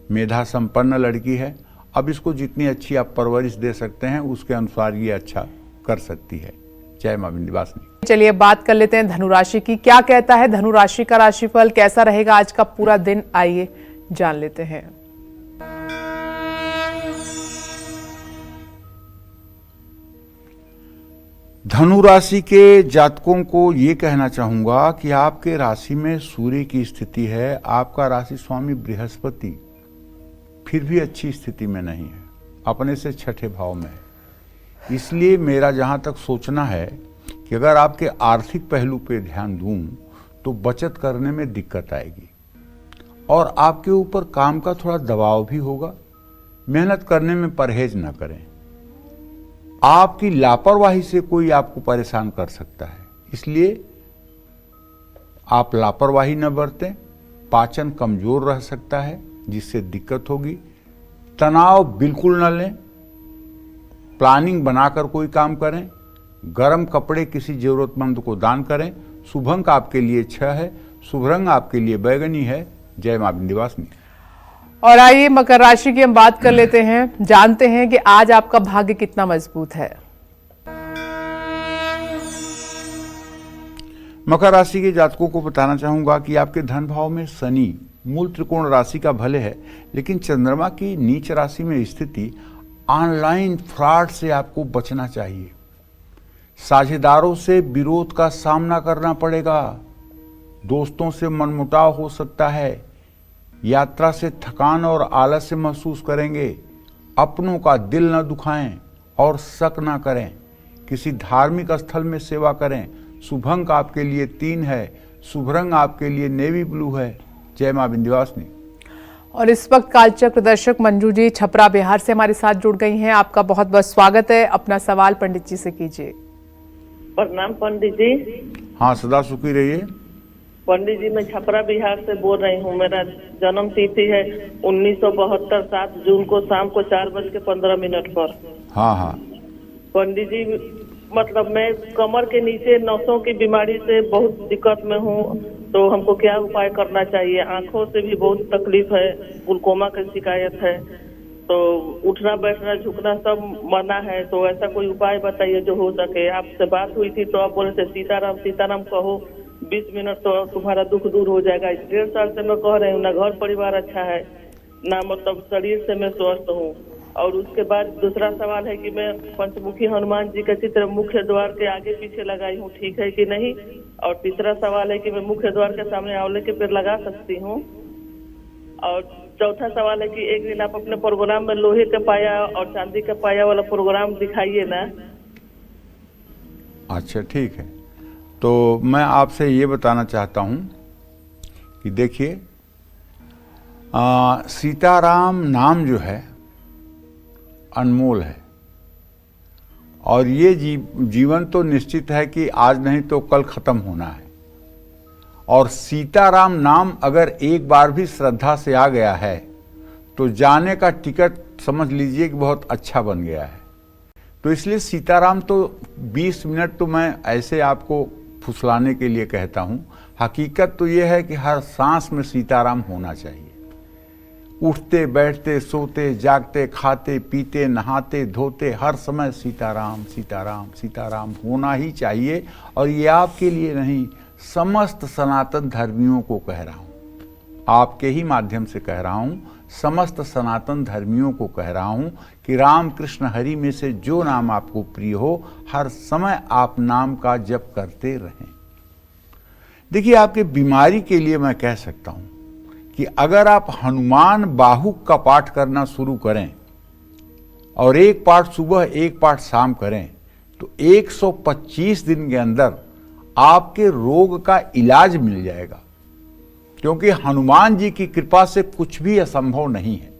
मेधा संपन्न लड़की है। अब इसको जितनी अच्छी आप परवरिश दे सकते हैं उसके अनुसार ये अच्छा कर सकती है। जय मां विंध्यवासिनी। चलिए बात कर लेते हैं धनुराशि की। क्या कहता है धनुराशि का राशिफल, कैसा रहेगा आज का पूरा दिन, आइए जान लेते हैं। धनु राशि के जातकों को ये कहना चाहूंगा कि आपके राशि में सूर्य की स्थिति है। आपका राशि स्वामी बृहस्पति फिर भी अच्छी स्थिति में नहीं है, अपने से 6ठे भाव में है। इसलिए मेरा जहाँ तक सोचना है कि अगर आपके आर्थिक पहलू पे ध्यान दूं तो बचत करने में दिक्कत आएगी और आपके ऊपर काम का थोड़ा दबाव भी होगा। मेहनत करने में परहेज ना करें। आपकी लापरवाही से कोई आपको परेशान कर सकता है, इसलिए आप लापरवाही न बरतें। पाचन कमजोर रह सकता है जिससे दिक्कत होगी। तनाव बिल्कुल न लें। प्लानिंग बनाकर कोई काम करें। गर्म कपड़े किसी जरूरतमंद को दान करें। शुभ अंक आपके लिए 6 है, शुभ रंग आपके लिए बैगनी है। जय मां विंध्यवासिनी। और आइए मकर राशि की हम बात कर लेते हैं, जानते हैं कि आज आपका भाग्य कितना मजबूत है। मकर राशि के जातकों को बताना चाहूंगा कि आपके धन भाव में शनि मूल त्रिकोण राशि का भले है, लेकिन चंद्रमा की नीच राशि में स्थिति ऑनलाइन फ्रॉड से आपको बचना चाहिए। साझेदारों से विरोध का सामना करना पड़ेगा। दोस्तों से मनमुटाव हो सकता है। यात्रा से थकान और आलस्य महसूस करेंगे। अपनों का दिल न दुखाएं और शक न करें। किसी धार्मिक स्थल में सेवा करें। शुभ अंक आपके लिए 3 है, शुभ रंग आपके लिए नेवी ब्लू है। जय मां विंध्यवासिनी। और इस वक्त कालचक्र दर्शक मंजू जी छपरा बिहार से हमारे साथ जुड़ गई हैं। आपका बहुत बहुत स्वागत है। अपना सवाल पंडित जी से कीजिए। प्रणाम पंडित जी। हाँ, सदा सुखी रहिए। पंडित जी, मैं छपरा बिहार से बोल रही हूँ। मेरा जन्म तिथि है 1972, 7 जून को शाम को 4:15 पर। हाँ हाँ पंडित जी, मतलब मैं कमर के नीचे नसों की बीमारी से बहुत दिक्कत में हूँ, तो हमको क्या उपाय करना चाहिए? आंखों से भी बहुत तकलीफ है, ग्लूकोमा की शिकायत है, तो उठना बैठना झुकना सब मना है, तो ऐसा कोई उपाय बताइए जो हो सके। आपसे बात हुई थी तो आप बोले थे सीताराम सीताराम कहो, 20 मिनट तो तुम्हारा दुख दूर हो जाएगा। 1.5 साल से मैं कह रही हूँ, ना घर परिवार अच्छा है, ना मतलब शरीर से मैं स्वस्थ हूँ। और उसके बाद दूसरा सवाल है कि मैं पंचमुखी हनुमान जी का चित्र मुख्य द्वार के आगे पीछे लगाई हूँ, ठीक है कि नहीं? और तीसरा सवाल है कि मैं मुख्य द्वार के सामने आंवले के पेड़ लगा सकती हूँ। और चौथा सवाल है कि एक दिन आप अपने प्रोग्राम में लोहे का पाया और चांदी का पाया वाला प्रोग्राम दिखाइए ना। अच्छा, ठीक है। तो मैं आपसे ये बताना चाहता हूँ कि देखिए सीताराम नाम जो है अनमोल है, और ये जीवन तो निश्चित है कि आज नहीं तो कल खत्म होना है। और सीताराम नाम अगर एक बार भी श्रद्धा से आ गया है तो जाने का टिकट समझ लीजिए कि बहुत अच्छा बन गया है। तो इसलिए सीताराम तो 20 मिनट तो मैं ऐसे आपको फुसलाने के लिए कहता हूँ, हकीकत तो ये है कि हर सांस में सीताराम होना चाहिए। उठते बैठते सोते जागते खाते पीते नहाते धोते हर समय सीताराम सीताराम सीताराम होना ही चाहिए। और ये आपके लिए नहीं, समस्त सनातन धर्मियों को कह रहा हूँ, आपके ही माध्यम से कह रहा हूँ, समस्त सनातन धर्मियों को कह रहा हूँ कि राम कृष्ण हरि में से जो नाम आपको प्रिय हो, हर समय आप नाम का जप करते रहें। देखिए, आपके बीमारी के लिए मैं कह सकता हूँ कि अगर आप हनुमान बाहुक का पाठ करना शुरू करें और एक पाठ सुबह एक पाठ शाम करें तो 125 दिन के अंदर आपके रोग का इलाज मिल जाएगा। क्योंकि हनुमान जी की कृपा से कुछ भी असंभव नहीं है,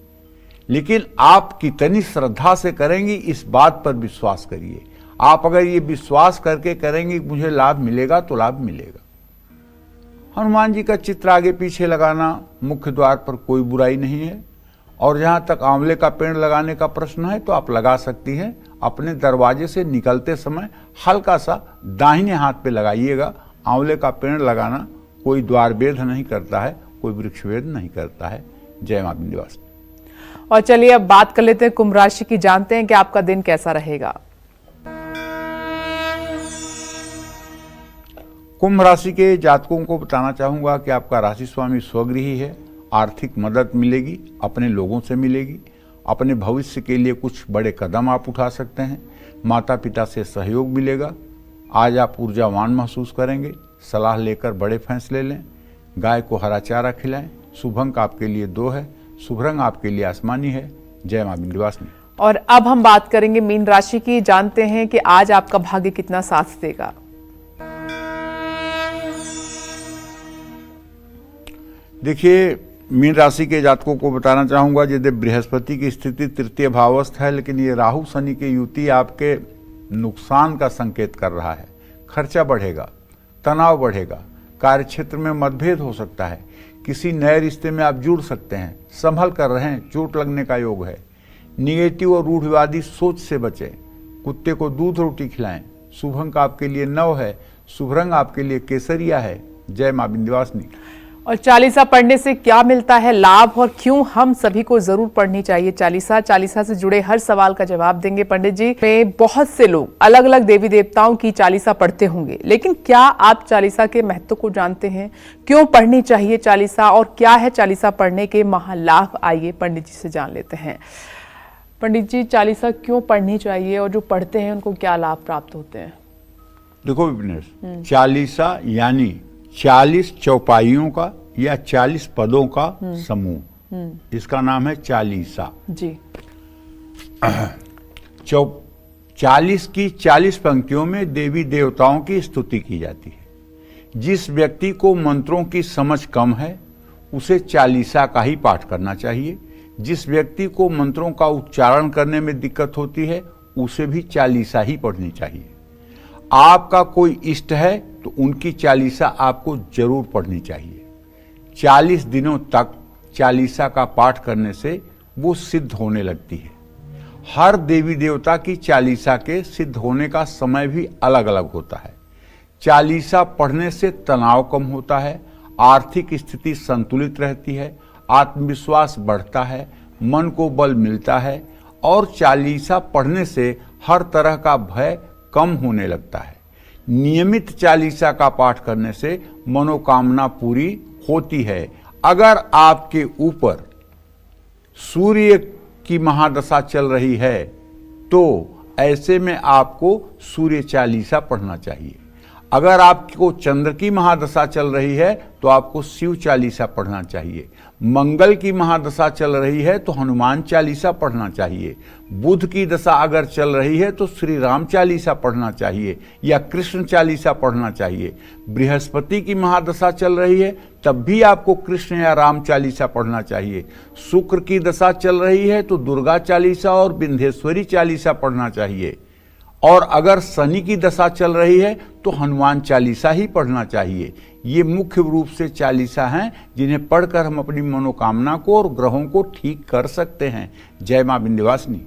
लेकिन आप कितनी श्रद्धा से करेंगी इस बात पर विश्वास करिए। आप अगर ये विश्वास करके करेंगे कि मुझे लाभ मिलेगा तो लाभ मिलेगा। हनुमान जी का चित्र आगे पीछे लगाना मुख्य द्वार पर कोई बुराई नहीं है, और जहां तक आंवले का पेड़ लगाने का प्रश्न है तो आप लगा सकती हैं। अपने दरवाजे से निकलते समय हल्का सा दाहिने हाथ पे लगाइएगा। आंवले का पेड़ लगाना कोई द्वार वेद नहीं करता है, कोई वृक्ष वेद नहीं करता है। जय मां विंध्यवासिनी। और चलिए अब बात कर लेते हैं कुंभ राशि की, जानते हैं कि आपका दिन कैसा रहेगा। कुंभ राशि के जातकों को बताना चाहूंगा कि आपका राशि स्वामी स्वगृही है। आर्थिक मदद मिलेगी, अपने लोगों से मिलेगी। अपने भविष्य के लिए कुछ बड़े कदम आप उठा सकते हैं। माता पिता से सहयोग मिलेगा। आज आप ऊर्जावान महसूस करेंगे। सलाह लेकर बड़े फैसले लें। गाय को हरा चारा खिलाएं। शुभ अंक आपके लिए 2 है। शुभ रंग आपके लिए आसमानी है। जय मां विंध्यवासिनी। और अब हम बात करेंगे मीन राशि की, जानते हैं कि आज आपका भाग्य कितना साथ देगा। देखिए, मीन राशि के जातकों को बताना चाहूंगा, यदि बृहस्पति की स्थिति तृतीय भावस्थ है, लेकिन ये राहु शनि की युति आपके नुकसान का संकेत कर रहा है। खर्चा बढ़ेगा, तनाव बढ़ेगा, कार्यक्षेत्र में मतभेद हो सकता है, किसी नए रिश्ते में आप जुड़ सकते हैं। संभल कर रहें, चोट लगने का योग है। निगेटिव और रूढ़िवादी सोच से बचें। कुत्ते को दूध रोटी खिलाएं। शुभ अंक आपके लिए 9 है। शुभ रंग आपके लिए केसरिया है। जय मां विंध्यवासिनी। और चालीसा पढ़ने से क्या मिलता है लाभ और क्यों हम सभी को जरूर पढ़नी चाहिए चालीसा से जुड़े हर सवाल का जवाब देंगे पंडित जी। में बहुत से लोग अलग अलग देवी देवताओं की चालीसा पढ़ते होंगे, लेकिन क्या आप चालीसा के महत्व को जानते हैं? क्यों पढ़नी चाहिए चालीसा और क्या है चालीसा पढ़ने के महालाभ? आइए पंडित जी से जान लेते हैं। पंडित जी, चालीसा क्यों पढ़नी चाहिए और जो पढ़ते हैं उनको क्या लाभ प्राप्त होते हैं? देखो विपिनेश, चालीसा यानी 40 चौपाइयों का या 40 पदों का समूह, इसका नाम है चालीसा जी। 40 की 40 पंक्तियों में देवी देवताओं की स्तुति की जाती है। जिस व्यक्ति को मंत्रों की समझ कम है उसे चालीसा का ही पाठ करना चाहिए। जिस व्यक्ति को मंत्रों का उच्चारण करने में दिक्कत होती है उसे भी चालीसा ही पढ़नी चाहिए। आपका कोई इष्ट है तो उनकी चालीसा आपको जरूर पढ़नी चाहिए। 40 दिनों तक चालीसा का पाठ करने से वो सिद्ध होने लगती है। हर देवी देवता की चालीसा के सिद्ध होने का समय भी अलग अलग होता है। चालीसा पढ़ने से तनाव कम होता है, आर्थिक स्थिति संतुलित रहती है, आत्मविश्वास बढ़ता है, मन को बल मिलता है और चालीसा पढ़ने से हर तरह का भय कम होने लगता है। नियमित चालीसा का पाठ करने से मनोकामना पूरी होती है। अगर आपके ऊपर सूर्य की महादशा चल रही है तो ऐसे में आपको सूर्य चालीसा पढ़ना चाहिए। अगर आपको चंद्र की महादशा चल रही है तो आपको शिव चालीसा पढ़ना चाहिए। मंगल की महादशा चल रही है तो हनुमान चालीसा पढ़ना चाहिए। बुध की दशा अगर चल रही है तो श्री राम चालीसा पढ़ना चाहिए या कृष्ण चालीसा पढ़ना चाहिए। बृहस्पति की महादशा चल रही है तब भी आपको कृष्ण या राम चालीसा पढ़ना चाहिए। शुक्र की दशा चल रही है तो दुर्गा चालीसा और विंध्येश्वरी चालीसा पढ़ना चाहिए। और अगर शनि की दशा चल रही है तो हनुमान चालीसा ही पढ़ना चाहिए। ये मुख्य रूप से चालीसा हैं जिन्हें पढ़कर हम अपनी मनोकामना को और ग्रहों को ठीक कर सकते हैं। जय मां विंध्यवासिनी।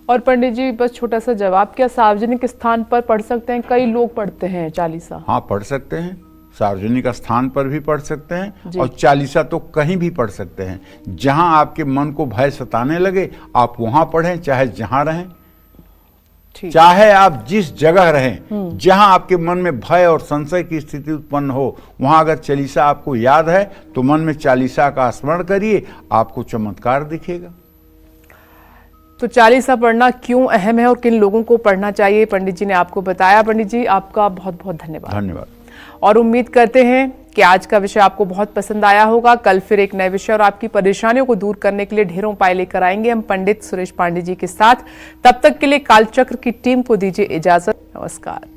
और पंडित जी बस छोटा सा जवाब, क्या सार्वजनिक स्थान पर पढ़ सकते हैं? कई लोग पढ़ते हैं चालीसा। हाँ, पढ़ सकते हैं, सार्वजनिक स्थान पर भी पढ़ सकते हैं और चालीसा तो कहीं भी पढ़ सकते हैं। जहां आपके मन को भय सताने लगे आप वहां पढ़ें, चाहे जहां रहें, चाहे आप जिस जगह रहें, जहां आपके मन में भय और संशय की स्थिति उत्पन्न हो वहां अगर चालीसा आपको याद है तो मन में चालीसा का स्मरण करिए, आपको चमत्कार दिखेगा। तो चालीसा पढ़ना क्यों अहम है और किन लोगों को पढ़ना चाहिए, पंडित जी ने आपको बताया। पंडित जी आपका बहुत बहुत धन्यवाद। धन्यवाद। और उम्मीद करते हैं कि आज का विषय आपको बहुत पसंद आया होगा। कल फिर एक नए विषय और आपकी परेशानियों को दूर करने के लिए ढेरों उपाय लेकर आएंगे हम पंडित सुरेश पांडे जी के साथ। तब तक के लिए कालचक्र की टीम को दीजिए इजाजत। नमस्कार।